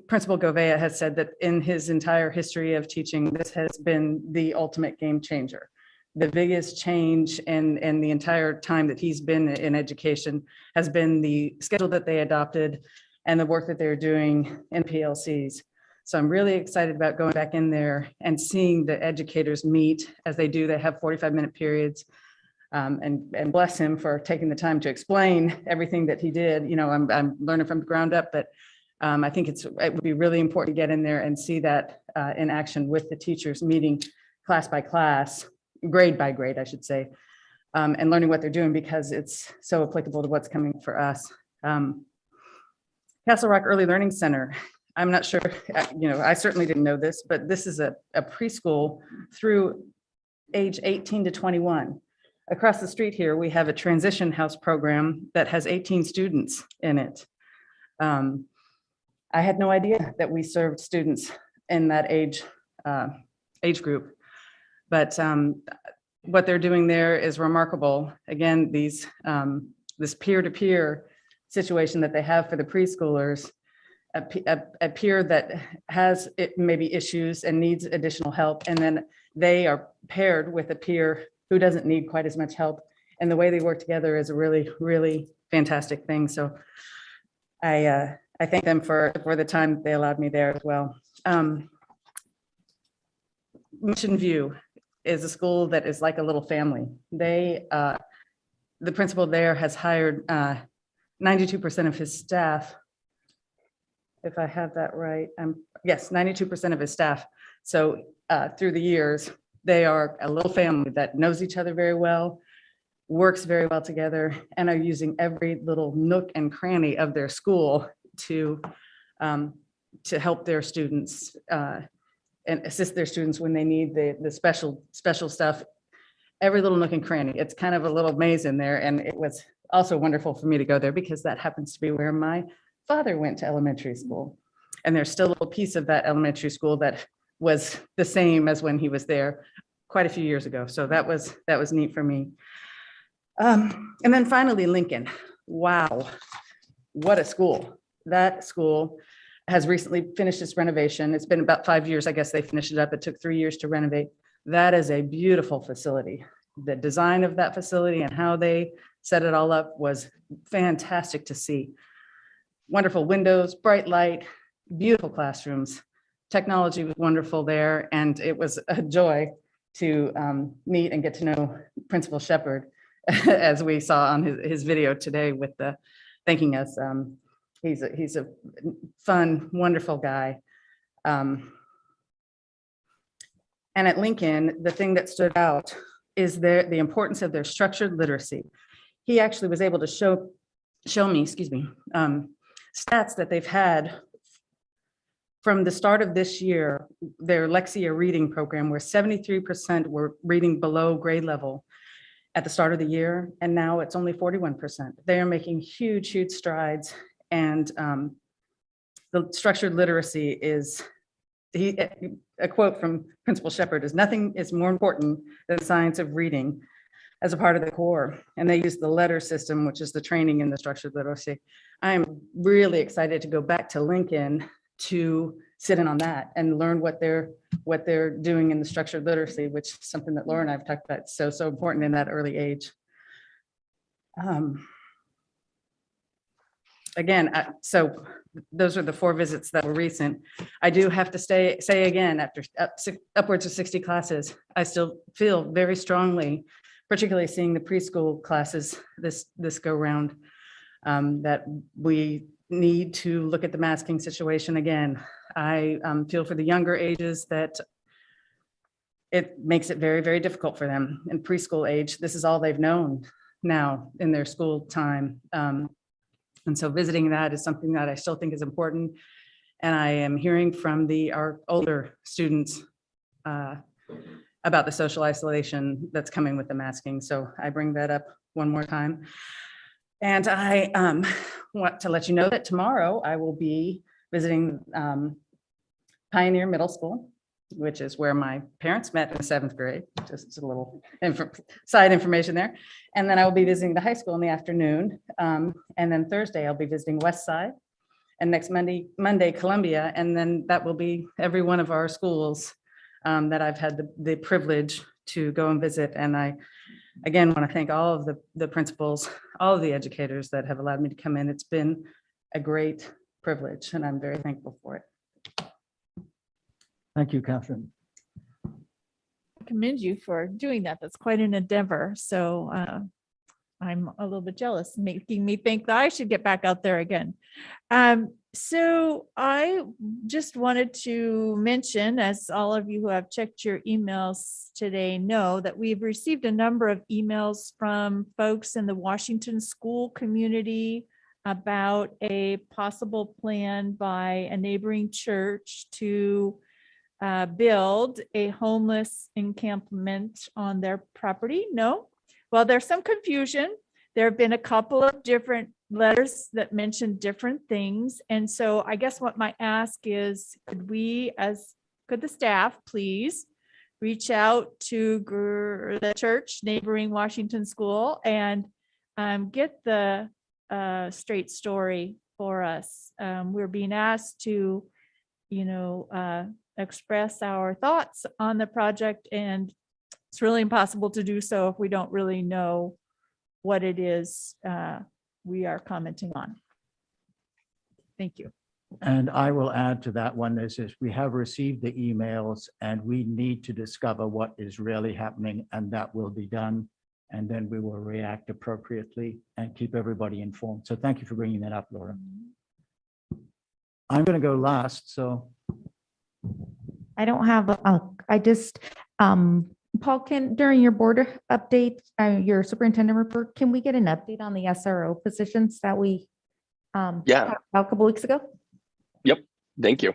Principal Govea has said that in his entire history of teaching, this has been the ultimate game changer. The biggest change in the entire time that he's been in education has been the schedule that they adopted and the work that they're doing in PLCs. So I'm really excited about going back in there and seeing the educators meet as they do. They have 45-minute periods. And bless him for taking the time to explain everything that he did. I'm learning from the ground up, but I think it would be really important to get in there and see that in action with the teachers, meeting class by class, grade by grade, I should say, and learning what they're doing, because it's so applicable to what's coming for us. Castle Rock Early Learning Center. I'm not sure, I certainly didn't know this, but this is a preschool through age 18 to 21. Across the street here, we have a transition house program that has 18 students in it. I had no idea that we served students in that age group, but what they're doing there is remarkable. Again, this peer-to-peer situation that they have for the preschoolers, a peer that has maybe issues and needs additional help, and then they are paired with a peer who doesn't need quite as much help. And the way they work together is a really, really fantastic thing. So I thank them for the time that they allowed me there as well. Mission View is a school that is like a little family. The principal there has hired 92% of his staff. If I have that right, yes, 92% of his staff. So through the years, they are a little family that knows each other very well, works very well together, and are using every little nook and cranny of their school to help their students and assist their students when they need the special stuff. Every little nook and cranny. It's kind of a little maze in there, and it was also wonderful for me to go there because that happens to be where my father went to elementary school, and there's still a little piece of that elementary school that was the same as when he was there quite a few years ago. So that was neat for me. And then finally, Lincoln. Wow, what a school. That school has recently finished its renovation. It's been about 5 years, I guess they finished it up. It took 3 years to renovate. That is a beautiful facility. The design of that facility and how they set it all up was fantastic to see. Wonderful windows, bright light, beautiful classrooms. Technology was wonderful there, and it was a joy to meet and get to know Principal Shepard, as we saw on his video today with the thanking us. He's a fun, wonderful guy. And at Lincoln, the thing that stood out is the importance of their structured literacy. He actually was able to show me, stats that they've had from the start of this year, their Lexia reading program, where 73% were reading below grade level at the start of the year, and now it's only 41%. They are making huge, huge strides, and the structured literacy is, a quote from Principal Shepard is, "Nothing is more important than the science of reading as a part of the core." And they use the letter system, which is the training in the structured literacy. I am really excited to go back to Lincoln to sit in on that and learn what they're doing in the structured literacy, which is something that Laura and I have talked about. So important in that early age. Again, so those are the 4 visits that were recent. I do have to say again, after upwards of 60 classes, I still feel very strongly particularly seeing the preschool classes this go round, that we need to look at the masking situation again. I feel for the younger ages that it makes it very, very difficult for them in preschool age. This is all they've known now in their school time. And so visiting that is something that I still think is important. And I am hearing from our older students about the social isolation that's coming with the masking. So I bring that up one more time. And I want to let you know that tomorrow I will be visiting Pioneer Middle School, which is where my parents met in the 7th grade. Just a little side information there. And then I will be visiting the high school in the afternoon. And then Thursday I'll be visiting West Side. And next Monday, Columbia. And then that will be every one of our schools that I've had the privilege to go and visit. And I, again, want to thank all of the principals, all of the educators that have allowed me to come in. It's been a great privilege and I'm very thankful for it. Thank you, Catherine. I commend you for doing that. That's quite an endeavor. So I'm a little bit jealous, making me think that I should get back out there again. So I just wanted to mention, as all of you who have checked your emails today know, that we've received a number of emails from folks in the Washington school community about a possible plan by a neighboring church to build a homeless encampment on their property. No? Well, there's some confusion. There have been a couple of different letters that mention different things. And so I guess what my ask is, could the staff please reach out to the church neighboring Washington School and get the straight story for us. We're being asked to, express our thoughts on the project, and it's really impossible to do so if we don't really know what it is we are commenting on. Thank you. And I will add to that one is we have received the emails and we need to discover what is really happening, and that will be done. And then we will react appropriately and keep everybody informed. So thank you for bringing that up, Laura. I'm going to go last, so. I don't have, Paul, during your board update, your superintendent report, can we get an update on the SRO positions that we talked about a couple weeks ago? Yep. Thank you.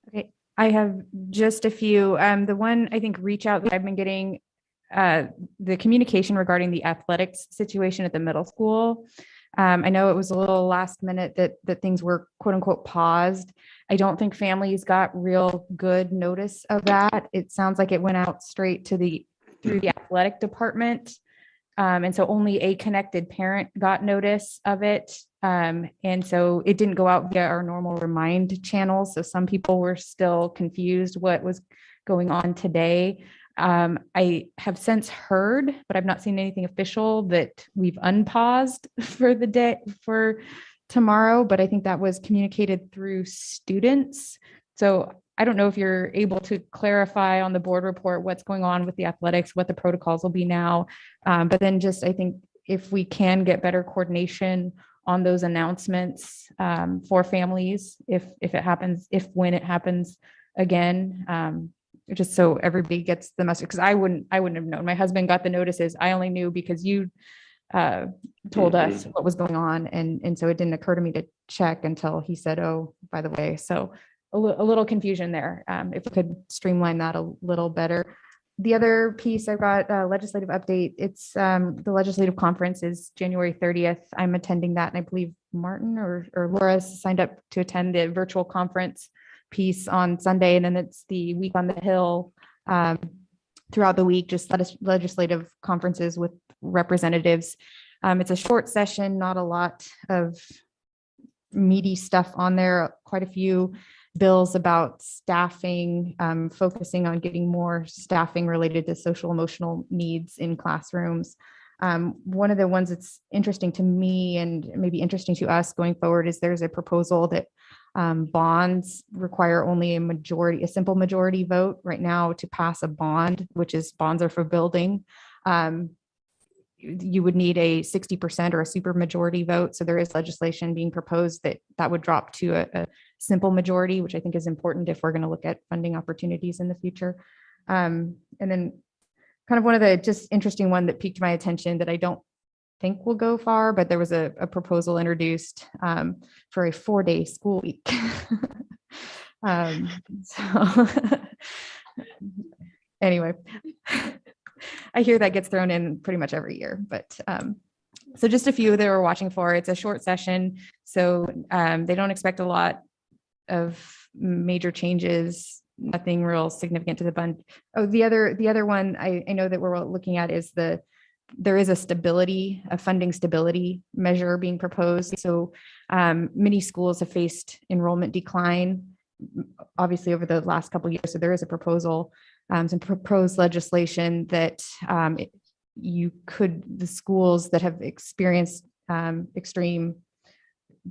Okay, I have just a few. The one, I think, reach out that I've been getting, the communication regarding the athletics situation at the middle school. I know it was a little last minute that things were quote unquote paused. I don't think families got real good notice of that. It sounds like it went out straight to through the athletic department. And so only a connected parent got notice of it. And so it didn't go out via our normal remind channels. So some people were still confused what was going on today. I have since heard, but I've not seen anything official, that we've unpaused for the day for tomorrow, but I think that was communicated through students. So I don't know if you're able to clarify on the board report what's going on with the athletics, what the protocols will be now. But then just, I think if we can get better coordination on those announcements for families, when it happens again, just so everybody gets the message, because I wouldn't have known. My husband got the notices. I only knew because you told us what was going on, and so it didn't occur to me to check until he said, "Oh, by the way." So a little confusion there. If we could streamline that a little better. The other piece I've got a legislative update. It's the legislative conference is January 30th. I'm attending that, and I believe Martin or Laura signed up to attend the virtual conference piece on Sunday, and then it's the week on the Hill throughout the week, just legislative conferences with representatives. It's a short session, not a lot of meaty stuff on there, quite a few bills about staffing, focusing on getting more staffing related to social emotional needs in classrooms. One of the ones that's interesting to me and maybe interesting to us going forward is there's a proposal that Bonds require only a simple majority vote right now to pass a bond, which is bonds are for building. You would need a 60% or a super majority vote. So there is legislation being proposed that would drop to a simple majority, which I think is important if we're going to look at funding opportunities in the future. And then kind of one of the just interesting one that piqued my attention that I don't think will go far, but there was a proposal introduced for a 4-day school week. So anyway, I hear that gets thrown in pretty much every year, but so just a few that we're watching for. It's a short session, so they don't expect a lot of major changes, nothing real significant to the fund. Oh, the other one I know that we're looking at is there is a funding stability measure being proposed. So many schools have faced enrollment decline, obviously over the last couple of years. So there is a proposal, some proposed legislation that the schools that have experienced extreme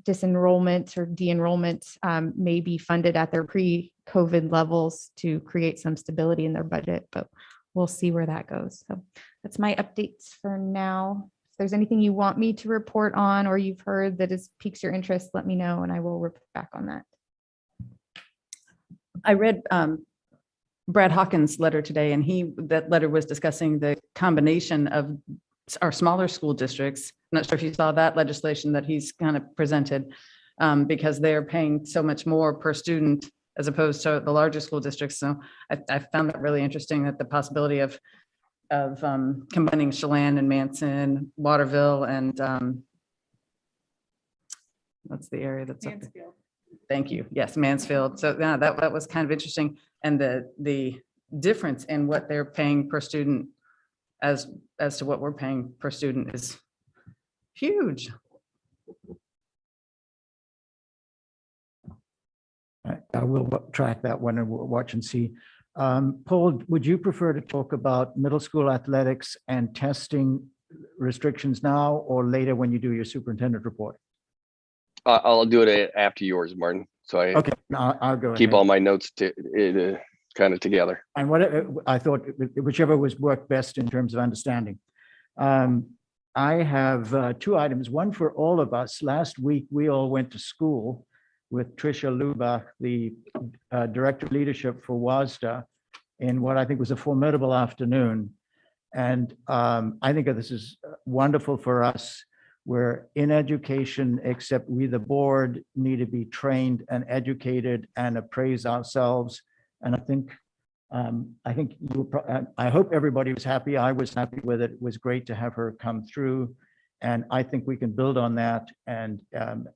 disenrollment or de-enrollment may be funded at their pre-COVID levels to create some stability in their budget, but we'll see where that goes. So that's my updates for now. If there's anything you want me to report on or you've heard that piques your interest, let me know and I will report back on that. I read Brad Hawkins' letter today, and that letter was discussing the combination of our smaller school districts. I'm not sure if you saw that legislation that he's kind of presented, because they're paying so much more per student as opposed to the larger school districts. So I found that really interesting, that the possibility of combining Chelan and Manson, Waterville, and what's the area that's up there? Thank you. Yes, Mansfield. So yeah, that was kind of interesting. And the difference in what they're paying per student as to what we're paying per student is huge. I will track that one and we'll watch and see. Paul, would you prefer to talk about middle school athletics and testing restrictions now or later when you do your superintendent report? I'll do it after yours, Martin. So Okay, I'll go keep ahead. all my notes kind of together. And I thought whichever was worked best in terms of understanding. I have 2 items, one for all of us. Last week, we all went to school with Tricia Lubach, the Director of Leadership for WASDA, in what I think was a formidable afternoon. And I think this is wonderful for us. We're in education, except we, the board, need to be trained and educated and appraise ourselves. And I hope everybody was happy. I was happy with it. It was great to have her come through. And I think we can build on that and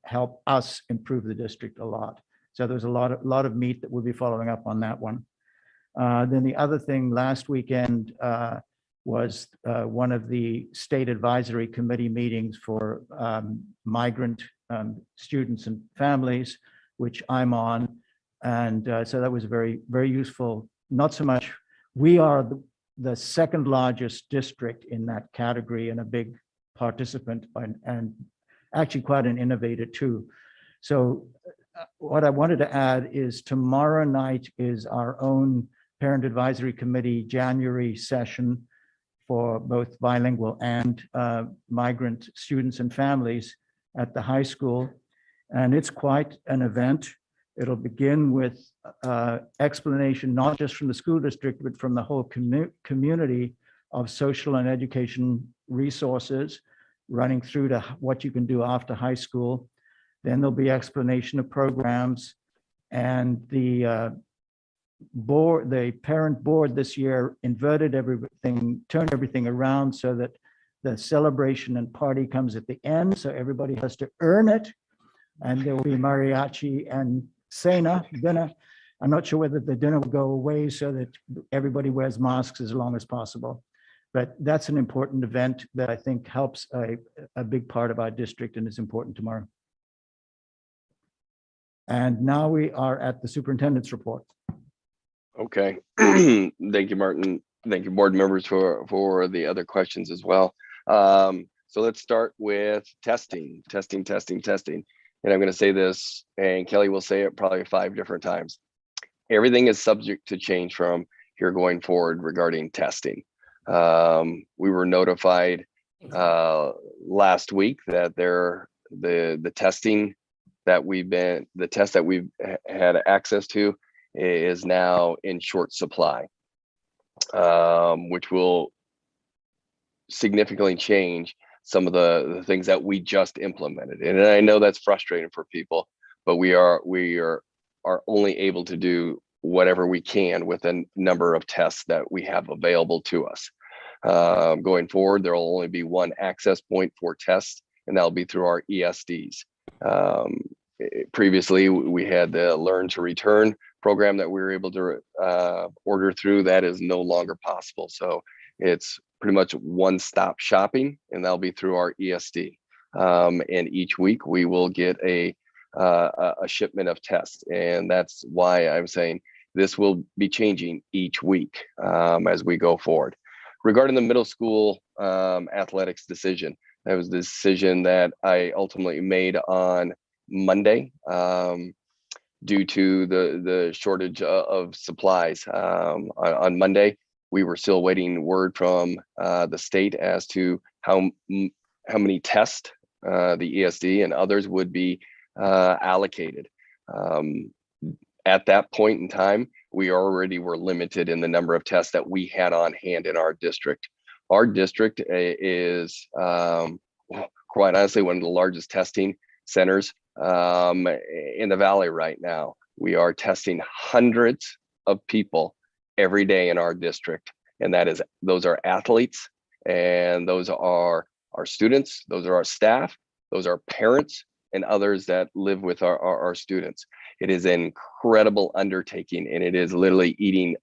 help us improve the district a lot. So there's a lot of meat that we'll be following up on that one. Then the other thing last weekend was one of the state advisory committee meetings for migrant students and families, which I'm on. And so that was very, very useful. Not so much, we are the second largest district in that category and a big participant and actually quite an innovator too. So what I wanted to add is tomorrow night is our own Parent Advisory Committee January session for both bilingual and migrant students and families at the high school. And it's quite an event. It'll begin with explanation, not just from the school district, but from the whole community of social and education resources, running through to what you can do after high school. Then there'll be explanation of programs, and the parent board this year inverted everything, turned everything around so that the celebration and party comes at the end. So everybody has to earn it. And there will be mariachi and cena, dinner. I'm not sure whether the dinner will go away so that everybody wears masks as long as possible. But that's an important event that I think helps a big part of our district and is important tomorrow. And now we are at the superintendent's report. Okay. Thank you, Martin. Thank you, board members, for the other questions as well. So let's start with testing. and I'm going to say this, and Kelly will say it probably 5 different times. Everything is subject to change from here going forward regarding testing. We were notified last week that the testing that the test that we've had access to is now in short supply, which will significantly change some of the things that we just implemented. And I know that's frustrating for people, but we are only able to do whatever we can with a number of tests that we have available to us. Going forward, there will only be one access point for tests, and that'll be through our ESDs. Previously, we had the Learn to Return program that we were able to order through. That is no longer possible. So it's pretty much one-stop shopping, and that'll be through our ESD. And each week we will get a shipment of tests, and that's why I'm saying this will be changing each week as we go forward. Regarding the middle school athletics decision, that was the decision that I ultimately made on Monday due to the shortage of supplies. On Monday, we were still waiting word from the state as to how many tests the ESD and others would be allocated. At that point in time, we already were limited in the number of tests that we had on hand in our district. Our district is quite honestly one of the largest testing centers in the valley right now. We are testing hundreds of people every day in our district, and those are athletes, and those are our students, those are our staff, those are parents, and others that live with our students. It is an incredible undertaking, and it is literally eating.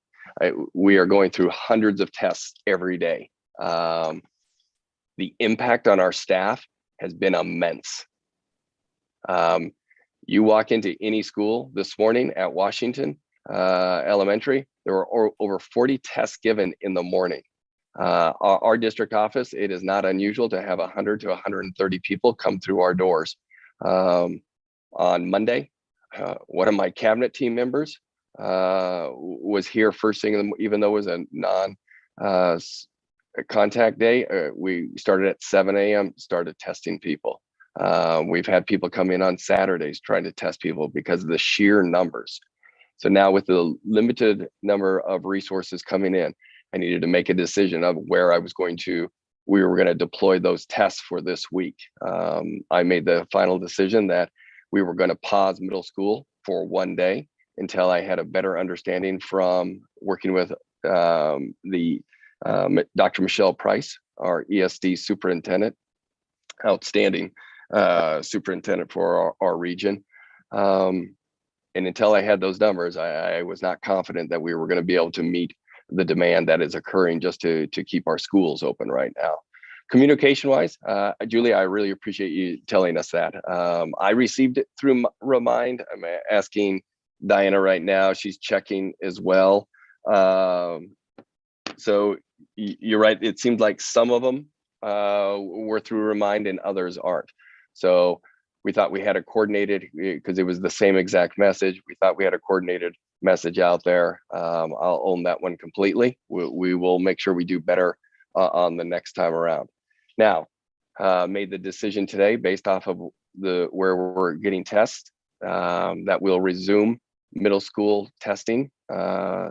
We are going through hundreds of tests every day. The impact on our staff has been immense. You walk into any school this morning at Washington Elementary, there were over 40 tests given in the morning. Our district office, it is not unusual to have 100 to 130 people come through our doors. On Monday, one of my cabinet team members was here first thing, even though it was a non-contact day. We started at 7 a.m., started testing people. We've had people come in on Saturdays trying to test people because of the sheer numbers. So now with the limited number of resources coming in, I needed to make a decision of where we were going to deploy those tests for this week. I made the final decision that we were going to pause middle school for one day until I had a better understanding from working with Dr. Michelle Price, our ESD superintendent, outstanding superintendent for our region. And until I had those numbers, I was not confident that we were going to be able to meet the demand that is occurring just to keep our schools open right now. Communication wise, Julie, I really appreciate you telling us that. I received it through Remind. I'm asking Diana right now, she's checking as well. So you're right, it seems like some of them were through Remind and others aren't. So we thought we had a coordinated, because it was the same exact message. We thought we had a coordinated message out there. I'll own that one completely. We will make sure we do better on the next time around. Now, made the decision today based off of where we're getting tests that we'll resume middle school testing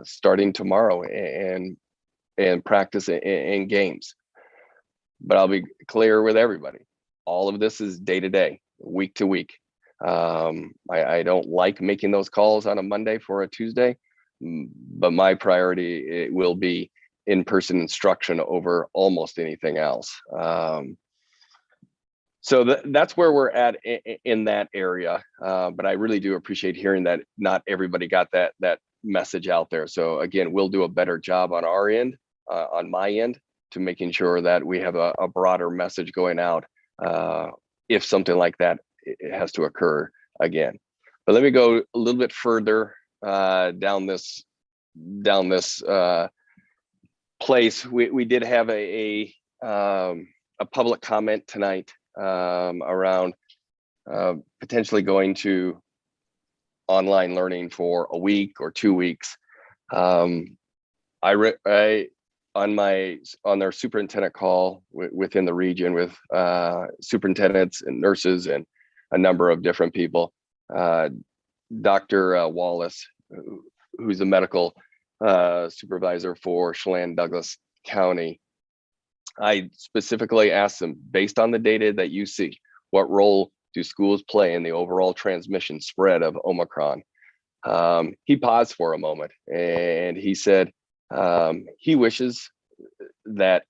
starting tomorrow and practice in games. But I'll be clear with everybody. All of this is day to day, week to week. I don't like making those calls on a Monday for a Tuesday, but my priority it will be in-person instruction over almost anything else. So that's where we're at in that area. But I really do appreciate hearing that not everybody got that message out there. So again, we'll do a better job on our end, on my end, to making sure that we have a broader message going out if something like that it has to occur again. But let me go a little bit further down this place. We did have a public comment tonight around potentially going to online learning for a week or 2 weeks. On their superintendent call within the region with superintendents and nurses and a number of different people, Dr. Wallace, who's the medical supervisor for Chelan Douglas County, I specifically asked him, based on the data that you see, what role do schools play in the overall transmission spread of Omicron? He paused for a moment and he said he wishes that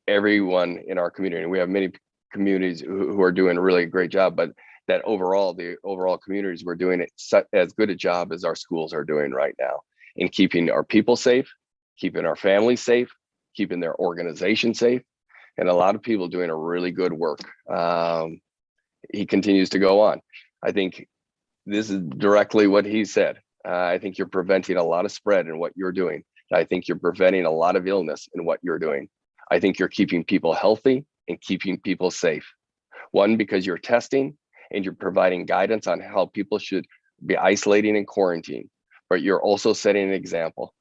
everyone in our community, and we have many communities who are doing a really great job, but that overall, the overall communities were doing as good a job as our schools are doing right now in keeping our people safe, keeping our families safe, keeping their organization safe, and a lot of people doing a really good work. He continues to go on. I think this is directly what he said. I think you're preventing a lot of spread in what you're doing. I think you're preventing a lot of illness in what you're doing. I think you're keeping people healthy and keeping people safe. One, because you're testing and you're providing guidance on how people should be isolating and quarantine, but you're also setting an example.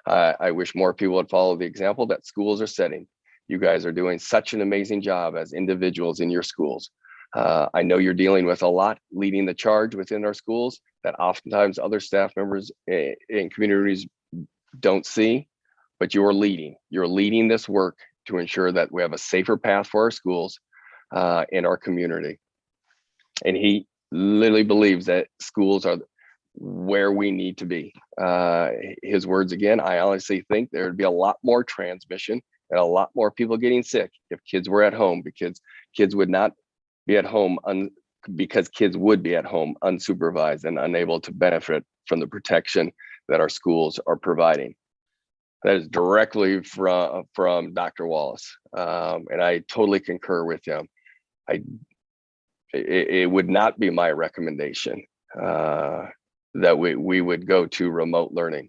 I wish more people would follow the example that schools are setting. You guys are doing such an amazing job as individuals in your schools. I know you're dealing with a lot, leading the charge within our schools that oftentimes other staff members in communities don't see, but you're leading this work to ensure that we have a safer path for our schools in our community. And he literally believes that schools are where we need to be. His words again, I honestly think there'd be a lot more transmission and a lot more people getting sick if kids were at home, because kids would not be at home because kids would be at home unsupervised and unable to benefit from the protection that our schools are providing. That is directly from Dr. Wallace, and I totally concur with him. It would not be my recommendation that we would go to remote learning.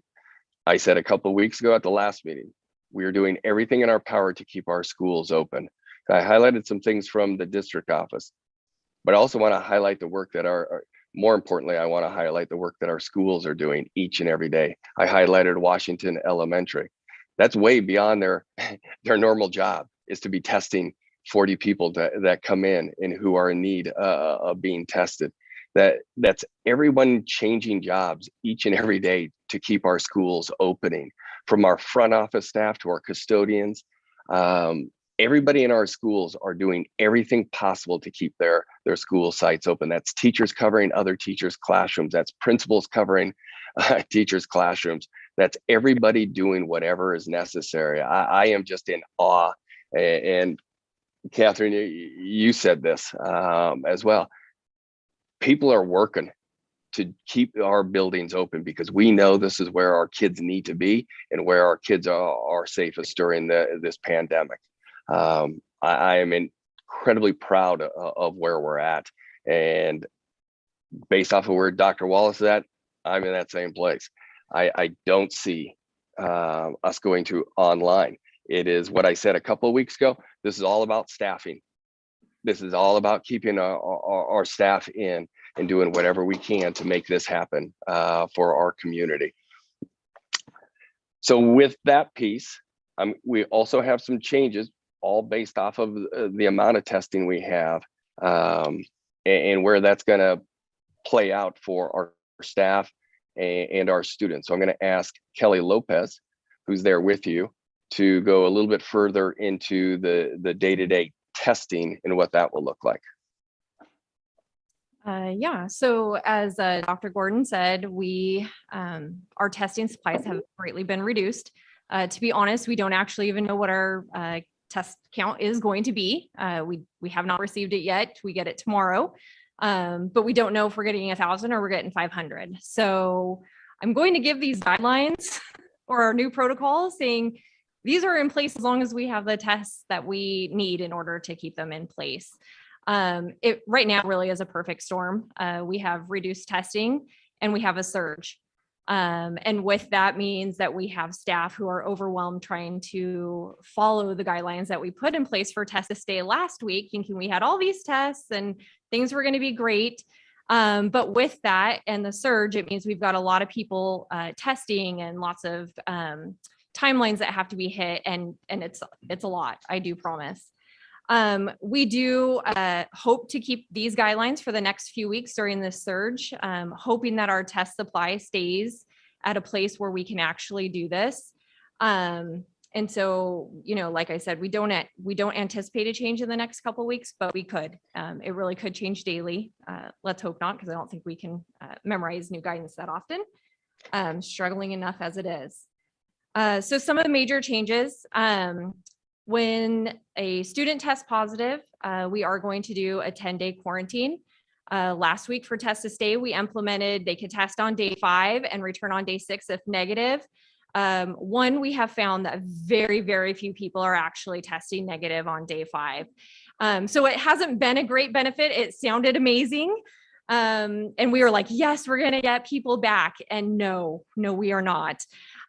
I said a couple of weeks ago at the last meeting, we are doing everything in our power to keep our schools open. I highlighted some things from the district office, but I also want to highlight the work that more importantly, I want to highlight the work that our schools are doing each and every day. I highlighted Washington Elementary. That's way beyond their normal job, is to be testing 40 people that come in and who are in need of being tested. That's everyone changing jobs each and every day to keep our schools opening, from our front office staff to our custodians. Everybody in our schools are doing everything possible to keep their school sites open. That's teachers covering other teachers' classrooms. That's principals covering teachers' classrooms. That's everybody doing whatever is necessary. I am just in awe. And Catherine, you said this as well. People are working to keep our buildings open because we know this is where our kids need to be and where our kids are safest during this pandemic. I am incredibly proud of where we're at, and based off of where Dr. Wallace is at, I'm in that same place. I don't see us going to online. It is what I said a couple of weeks ago. This is all about staffing. This is all about keeping our staff in and doing whatever we can to make this happen for our community. So with that piece, we also have some changes, all based off of the amount of testing we have and where that's going to play out for our staff and our students. So I'm going to ask Kelly Lopez, who's there with you, to go a little bit further into the day-to-day testing and what that will look like. Yeah, so as Dr. Gordon said, our testing supplies have greatly been reduced. To be honest, we don't actually even know what our test count is going to be. We have not received it yet. We get it tomorrow, but we don't know if we're getting 1,000 or we're getting 500. So I'm going to give these guidelines or our new protocols saying these are in place as long as we have the tests that we need in order to keep them in place. It right now really is a perfect storm. We have reduced testing and we have a surge. And with that means that we have staff who are overwhelmed trying to follow the guidelines that we put in place for test to stay last week, thinking we had all these tests and things were going to be great. But with that and the surge, it means we've got a lot of people testing and lots of timelines that have to be hit, and it's a lot, I do promise. We do hope to keep these guidelines for the next few weeks during this surge, hoping that our test supply stays at a place where we can actually do this. And so, you know, like I said, we don't anticipate a change in the next couple of weeks, but we could. It really could change daily. Let's hope not, because I don't think we can memorize new guidance that often. Struggling enough as it is. So some of the major changes, when a student tests positive, we are going to do a 10-day quarantine. Last week for test to stay, we implemented they could test on day 5 and return on day 6 if negative. We have found that very, very few people are actually testing negative on day 5. So it hasn't been a great benefit. It sounded amazing. And we were like, yes, we're going to get people back. And no, we are not.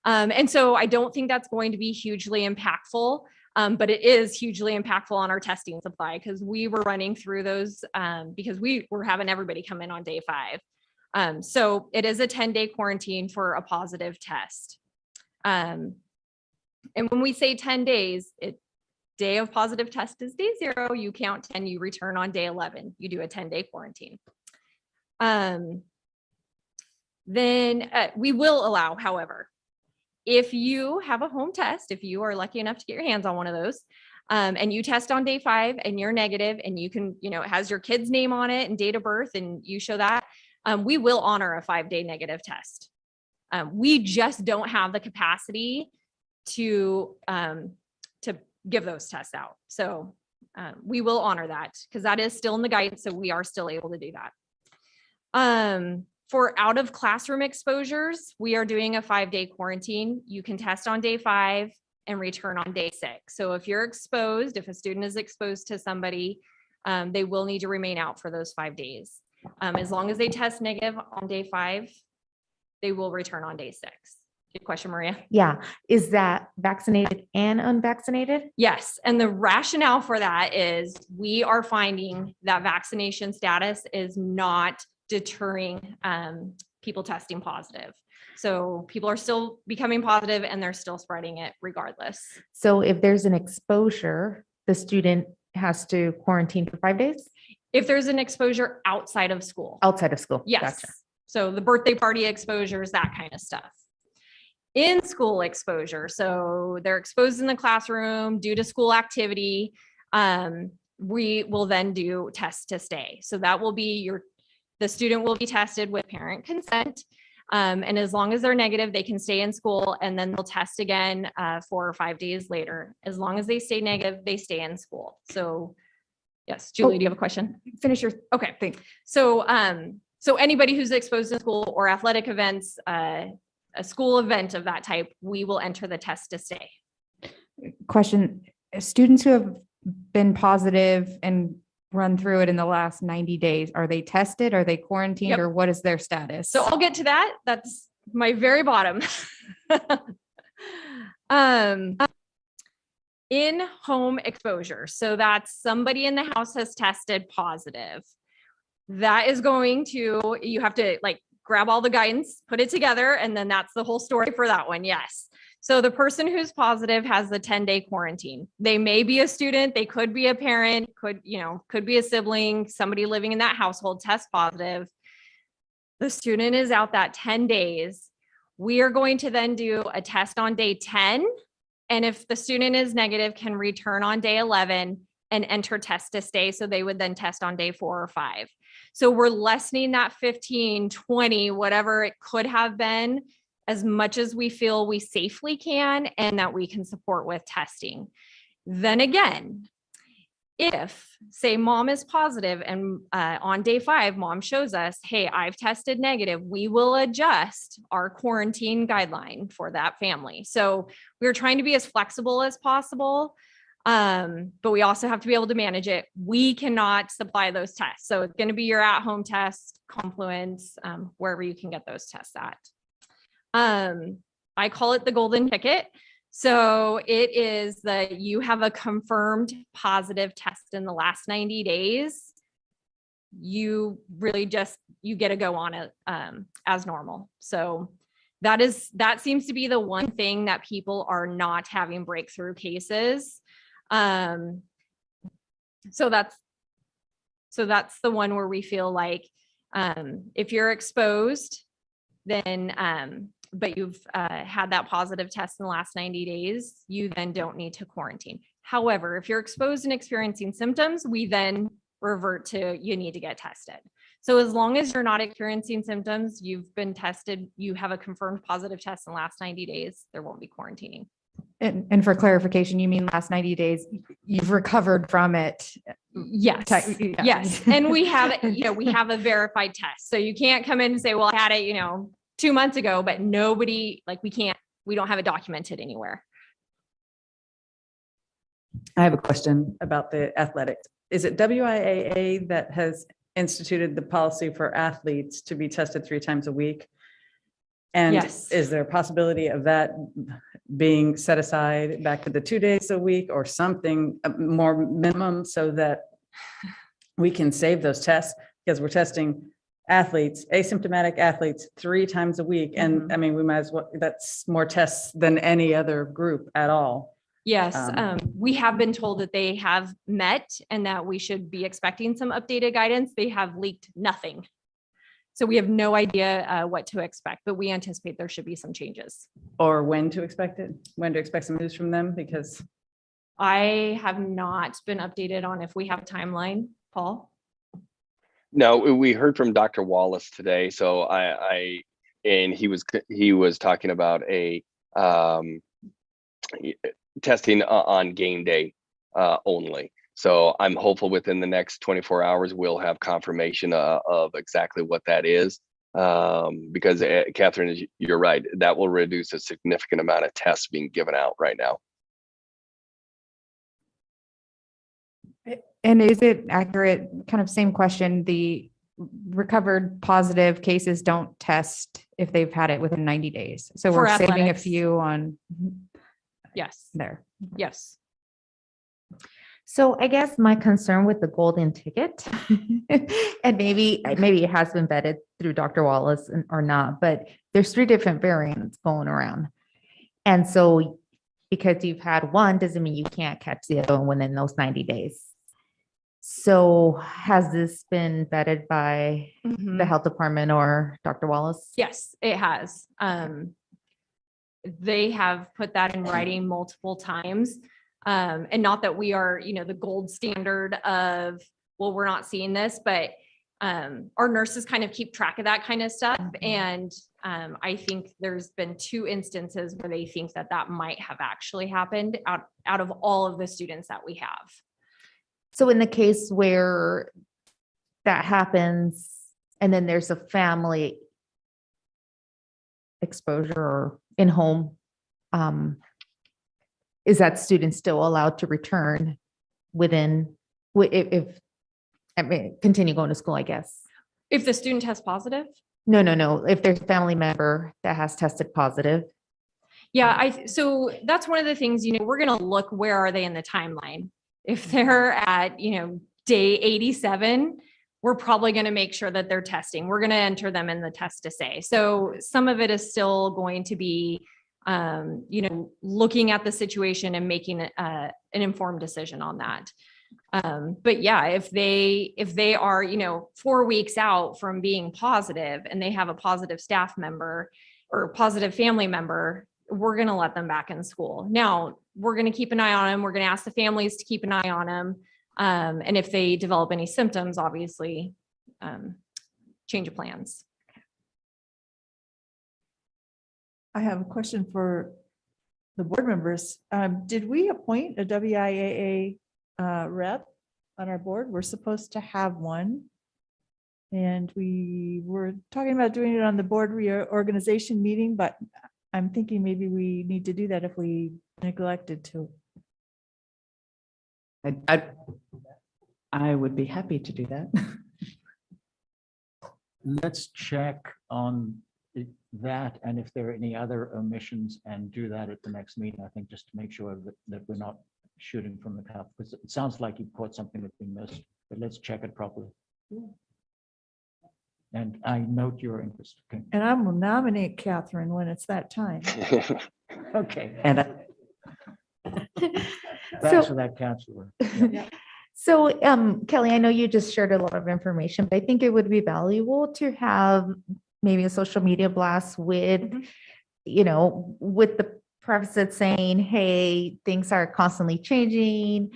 And so I don't think that's going to be hugely impactful. But it is hugely impactful on our testing supply, because we were running through those because we were having everybody come in on day 5. So it is a 10-day quarantine for a positive test. And when we say 10 days, day of positive test is day 0, you count 10, you return on day 11, you do a 10-day quarantine. Then we will allow, however, if you have a home test, if you are lucky enough to get your hands on one of those, and you test on day 5 and you're negative, and you can, you know, it has your kid's name on it and date of birth, and you show that, we will honor a 5-day negative test. We just don't have the capacity to give those tests out. So we will honor that, because that is still in the guidance. So we are still able to do that. For out of classroom exposures, we are doing a 5-day quarantine. You can test on day 5 and return on day 6. So if you're exposed, if a student is exposed to somebody, they will need to remain out for those 5 days. As long as they test negative on day 5, they will return on day 6. Good question, Maria. Yeah. Is that vaccinated and unvaccinated? Yes. And the rationale for that is we are finding that vaccination status is not deterring people testing positive. So people are still becoming positive and they're still spreading it regardless. So if there's an exposure, the student has to quarantine for 5 days? If there's an exposure outside of school. Outside of school. Yes. Gotcha. So the birthday party exposures, that kind of stuff. In school exposure, so they're exposed in the classroom due to school activity, we will then do test to stay. So that will be the student will be tested with parent consent. And as long as they're negative, they can stay in school, and then they'll test again 4 or 5 days later. As long as they stay negative, they stay in school. So yes, Julie, do you have a question? Finish your, okay, thanks. So anybody who's exposed in school or athletic events, a school event of that type, we will enter the test to stay. question, students who have been positive and run through it in the last 90 days, are they tested? Are they quarantined? Yep. Or what is their status? So I'll get to that. That's my very bottom. In-home exposure. So that's somebody in the house has tested positive. That is going to, you have to like grab all the guidance, put it together, and then that's the whole story for that one. Yes. So the person who's positive has the 10-day quarantine. They may be a student, they could be a parent, could be a sibling, somebody living in that household test positive. The student is out that 10 days. We are going to then do a test on day 10. And if the student is negative, can return on day 11 and enter test to stay. So they would then test on day 4 or 5. So we're lessening that 15, 20, whatever it could have been, as much as we feel we safely can and that we can support with testing. Then again, if say mom is positive and on day 5, mom shows us, hey, I've tested negative, we will adjust our quarantine guideline for that family. So we're trying to be as flexible as possible. But we also have to be able to manage it. We cannot supply those tests. So it's going to be your at-home test, Confluence, wherever you can get those tests at. I call it the golden ticket. So it is that you have a confirmed positive test in the last 90 days. You really just, you get to go on it as normal. So that seems to be the one thing that people are not having breakthrough cases. So that's the one where we feel like if you're exposed, then but you've had that positive test in the last 90 days, you then don't need to quarantine. However, if you're exposed and experiencing symptoms, we then revert to you need to get tested. So as long as you're not experiencing symptoms, you've been tested, you have a confirmed positive test in the last 90 days, there won't be quarantining. And for clarification, you mean last 90 days, you've recovered from it? Yes. Yeah. Yes. And we have, we have a verified test. So you can't come in and say, well, I had it, 2 months ago, but nobody, we don't have it documented anywhere. I have a question about the athletics. Is it WIAA that has instituted the policy for athletes to be tested 3 times a week? And Yes. Is there a possibility of that being set aside back to the 2 days a week or something more minimum so that we can save those tests? Because we're testing athletes, asymptomatic athletes 3 times a week. And I mean, we might as well, that's more tests than any other group at all. Yes, we have been told that they have met and that we should be expecting some updated guidance. They have leaked nothing. So we have no idea what to expect, but we anticipate there should be some changes. Or when to expect it, when to expect some news from them, because I have not been updated on if we have a timeline, Paul. No, we heard from Dr. Wallace today. So and he was talking about a testing on game day only. So I'm hopeful within the next 24 hours, we'll have confirmation of exactly what that is. Because Catherine, you're right, that will reduce a significant amount of tests being given out right now. And is it accurate, kind of same question, the recovered positive cases don't test if they've had it within 90 days? So For we're saving a athletics. few on Yes. there. Yes. So I guess my concern with the golden ticket, and maybe it has been vetted through Dr. Wallace or not, but there's 3 different variants going around. And so because you've had one doesn't mean you can't catch the other one within those 90 days. So has this been vetted by the health department or Dr. Wallace? Yes, it has. They have put that in writing multiple times. And not that we are, the gold standard of, well, we're not seeing this, but our nurses kind of keep track of that kind of stuff. And I think there's been 2 instances where they think that might have actually happened out of all of the students that we have. So in the case where that happens, and then there's a family exposure or in-home, is that student still allowed to return within, if continue going to school, I guess? If the student tests positive? No. If there's a family member that has tested positive. Yeah, so that's one of the things, we're going to look, where are they in the timeline? If they're at, day 87, we're probably going to make sure that they're testing. We're going to enter them in the test to say. So some of it is still going to be, looking at the situation and making an informed decision on that. But yeah, if they are, 4 weeks out from being positive and they have a positive staff member or positive family member, we're going to let them back in school. Now, we're going to keep an eye on them. We're going to ask the families to keep an eye on them. And if they develop any symptoms, obviously, change of plans. I have a question for the board members. Did we appoint a WIAA rep on our board? We're supposed to have one. And we were talking about doing it on the board reorganization meeting, but I'm thinking maybe we need to do that if we neglected to. I would be happy to do that. Let's check on, that, and if there are any other omissions, and do that at the next meeting, I think, just to make sure that we're not shooting from the cuff, because it sounds like you caught something that's been missed, but let's check it properly. And I note your interest. Okay. And I will nominate Catherine when it's that time. Okay. And Thanks for that, counselor. Yeah. so, Kelly, I know you just shared a lot of information, but I think it would be valuable to have maybe a social media blast with, you know, with the preface that's saying, hey, things are constantly changing.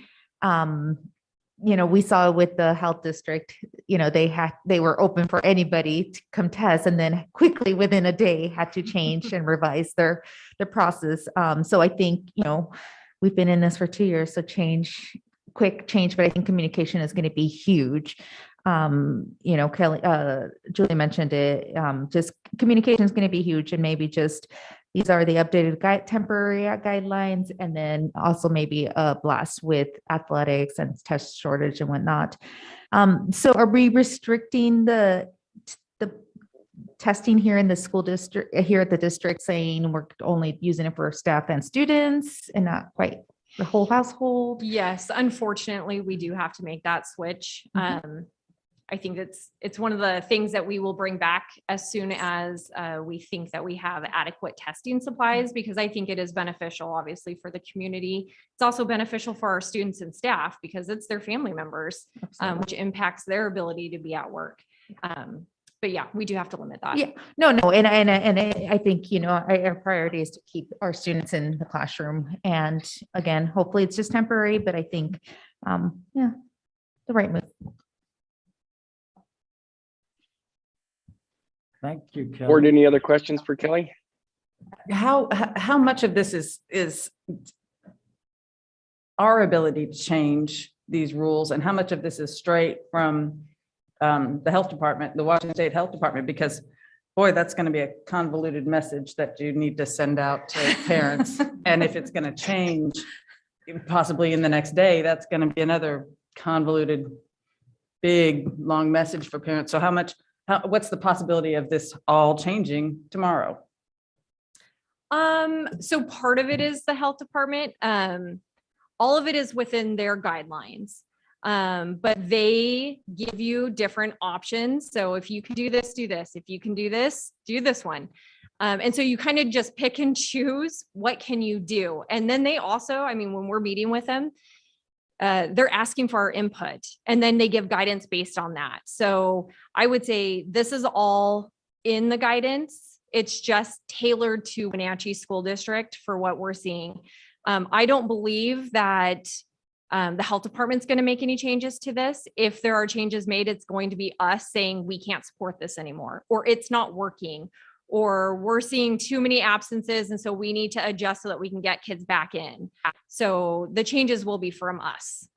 You know, we saw with the health district, you know, they were open for anybody to come test, and then quickly within a day had to change and revise their process. So I think, you know, we've been in this for 2 years, so quick change, but I think communication is going to be huge. You know, Kelly, Julie mentioned it, just communication is going to be huge, and maybe just these are the updated temporary guidelines, and then also maybe a blast with athletics and test shortage and whatnot. So are we restricting the testing here in the school district, here at the district, saying we're only using it for staff and students and not quite the whole household? Yes, unfortunately, we do have to make that switch. I think it's one of the things that we will bring back as soon as we think that we have adequate testing supplies, because I think it is beneficial, obviously, for the community. It's also beneficial for our students and staff because it's their family members, which impacts their ability to be at work. But yeah, we do have to limit that. Yeah, no, and I think, you know, our priority is to keep our students in the classroom. And again, hopefully it's just temporary, but I think, yeah, the right move. Thank you, Kelly. Board, any other questions for Kelly? How much of this is our ability to change these rules, and how much of this is straight from the health department, the Washington State Health Department? Because boy, that's going to be a convoluted message that you need to send out to parents. And if it's going to change possibly in the next day, that's going to be another convoluted, big, long message for parents. So what's the possibility of this all changing tomorrow? So part of it is the health department. All of it is within their guidelines. But they give you different options. So if you can do this, do this. If you can do this one. And so you kind of just pick and choose what can you do. And then they also, I mean, when we're meeting with them, they're asking for our input, and then they give guidance based on that. So I would say this is all in the guidance. It's just tailored to Wenatchee School District for what we're seeing. I don't believe that the health department's going to make any changes to this. If there are changes made, it's going to be us saying we can't support this anymore, or it's not working, or we're seeing too many absences, and so we need to adjust so that we can get kids back in. So the changes will be from us.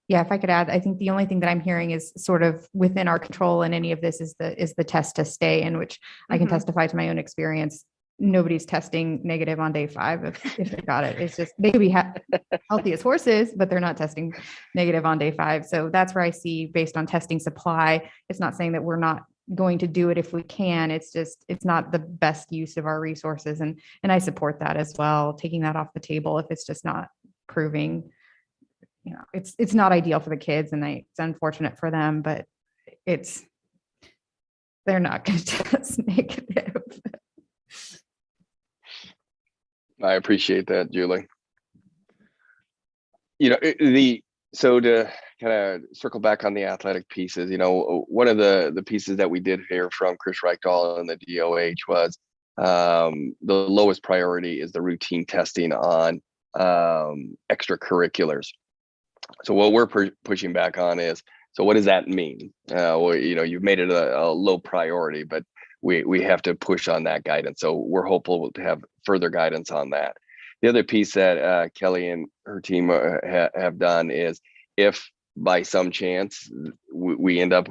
Yeah, if I could add, I think the only thing that I'm hearing is sort of within our control in any of this is the test to stay in, which I can testify to my own experience. Nobody's testing negative on day 5 if they got it. It's just they could be healthy as horses, but they're not testing negative on day 5. So that's where I see, based on testing supply, it's not saying that we're not going to do it if we can. It's just, it's not the best use of our resources. And I support that as well, taking that off the table if it's just not proving, you know, it's not ideal for the kids, and it's unfortunate for them, but they're not going to test negative. I appreciate that, Julie. You know, so to kind of circle back on the athletic pieces, you know, one of the pieces that we did hear from Chris Reichdahl and the DOH was the lowest priority is the routine testing on extracurriculars. So what we're pushing back on is, so what does that mean? Well, you know, you've made it a low priority, but we have to push on that guidance. So we're hopeful to have further guidance on that. The other piece that Kelly and her team have done is, if by some chance we end up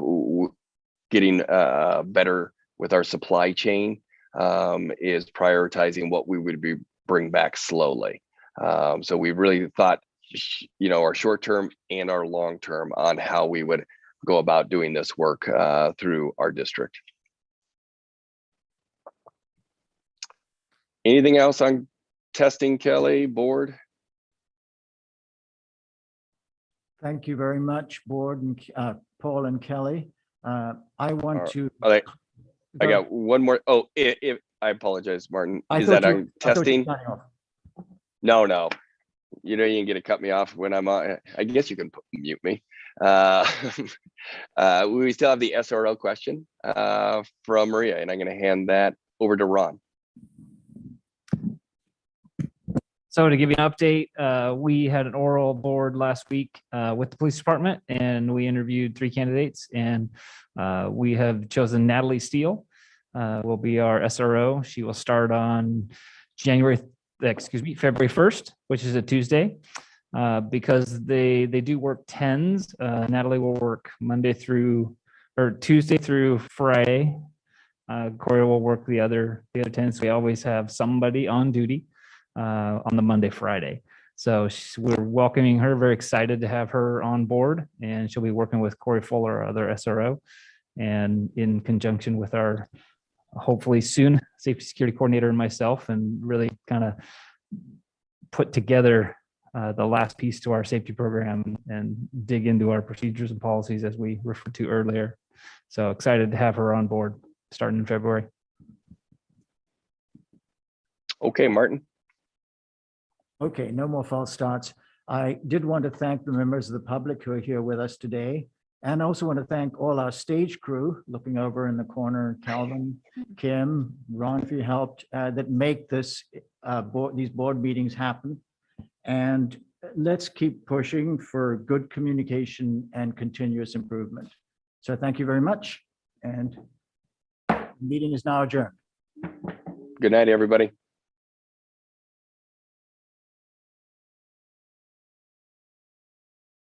getting better with our supply chain, is prioritizing what we would bring back slowly. So we really thought, you know, our short term and our long term on how we would go about doing this work through our district. Anything else on testing, Kelly, board? Thank you very much, Board and Paul and Kelly. I want to. All right. I got one more. Oh, if I apologize, Martin. I Is thought that you- on I thought you were testing? signing off. No. You know, you can get to cut me off when I'm on. I guess you can mute me. We still have the SRO question from Maria, and I'm going to hand that over to Ron. So to give you an update, we had an oral board last week with the police department, and we interviewed 3 candidates, and we have chosen Natalie Steele will be our SRO. She will start on February 1st, which is a Tuesday. Because they do work 10s. Natalie will work Tuesday through Friday. Corey will work the other 10s. We always have somebody on duty on the Monday, Friday. So we're welcoming her, very excited to have her on board, and she'll be working with Corey Fuller, our other SRO, and in conjunction with our hopefully soon safety security coordinator and myself, and really kind of put together the last piece to our safety program and dig into our procedures and policies as we referred to earlier. So excited to have her on board starting in February. Okay, Martin. Okay, no more false starts. I did want to thank the members of the public who are here with us today. And I also want to thank all our stage crew, looking over in the corner, Calvin, Kim, Ron, if you helped, that make these board meetings happen. And let's keep pushing for good communication and continuous improvement. So thank you very much. And the meeting is now adjourned. Good night, everybody.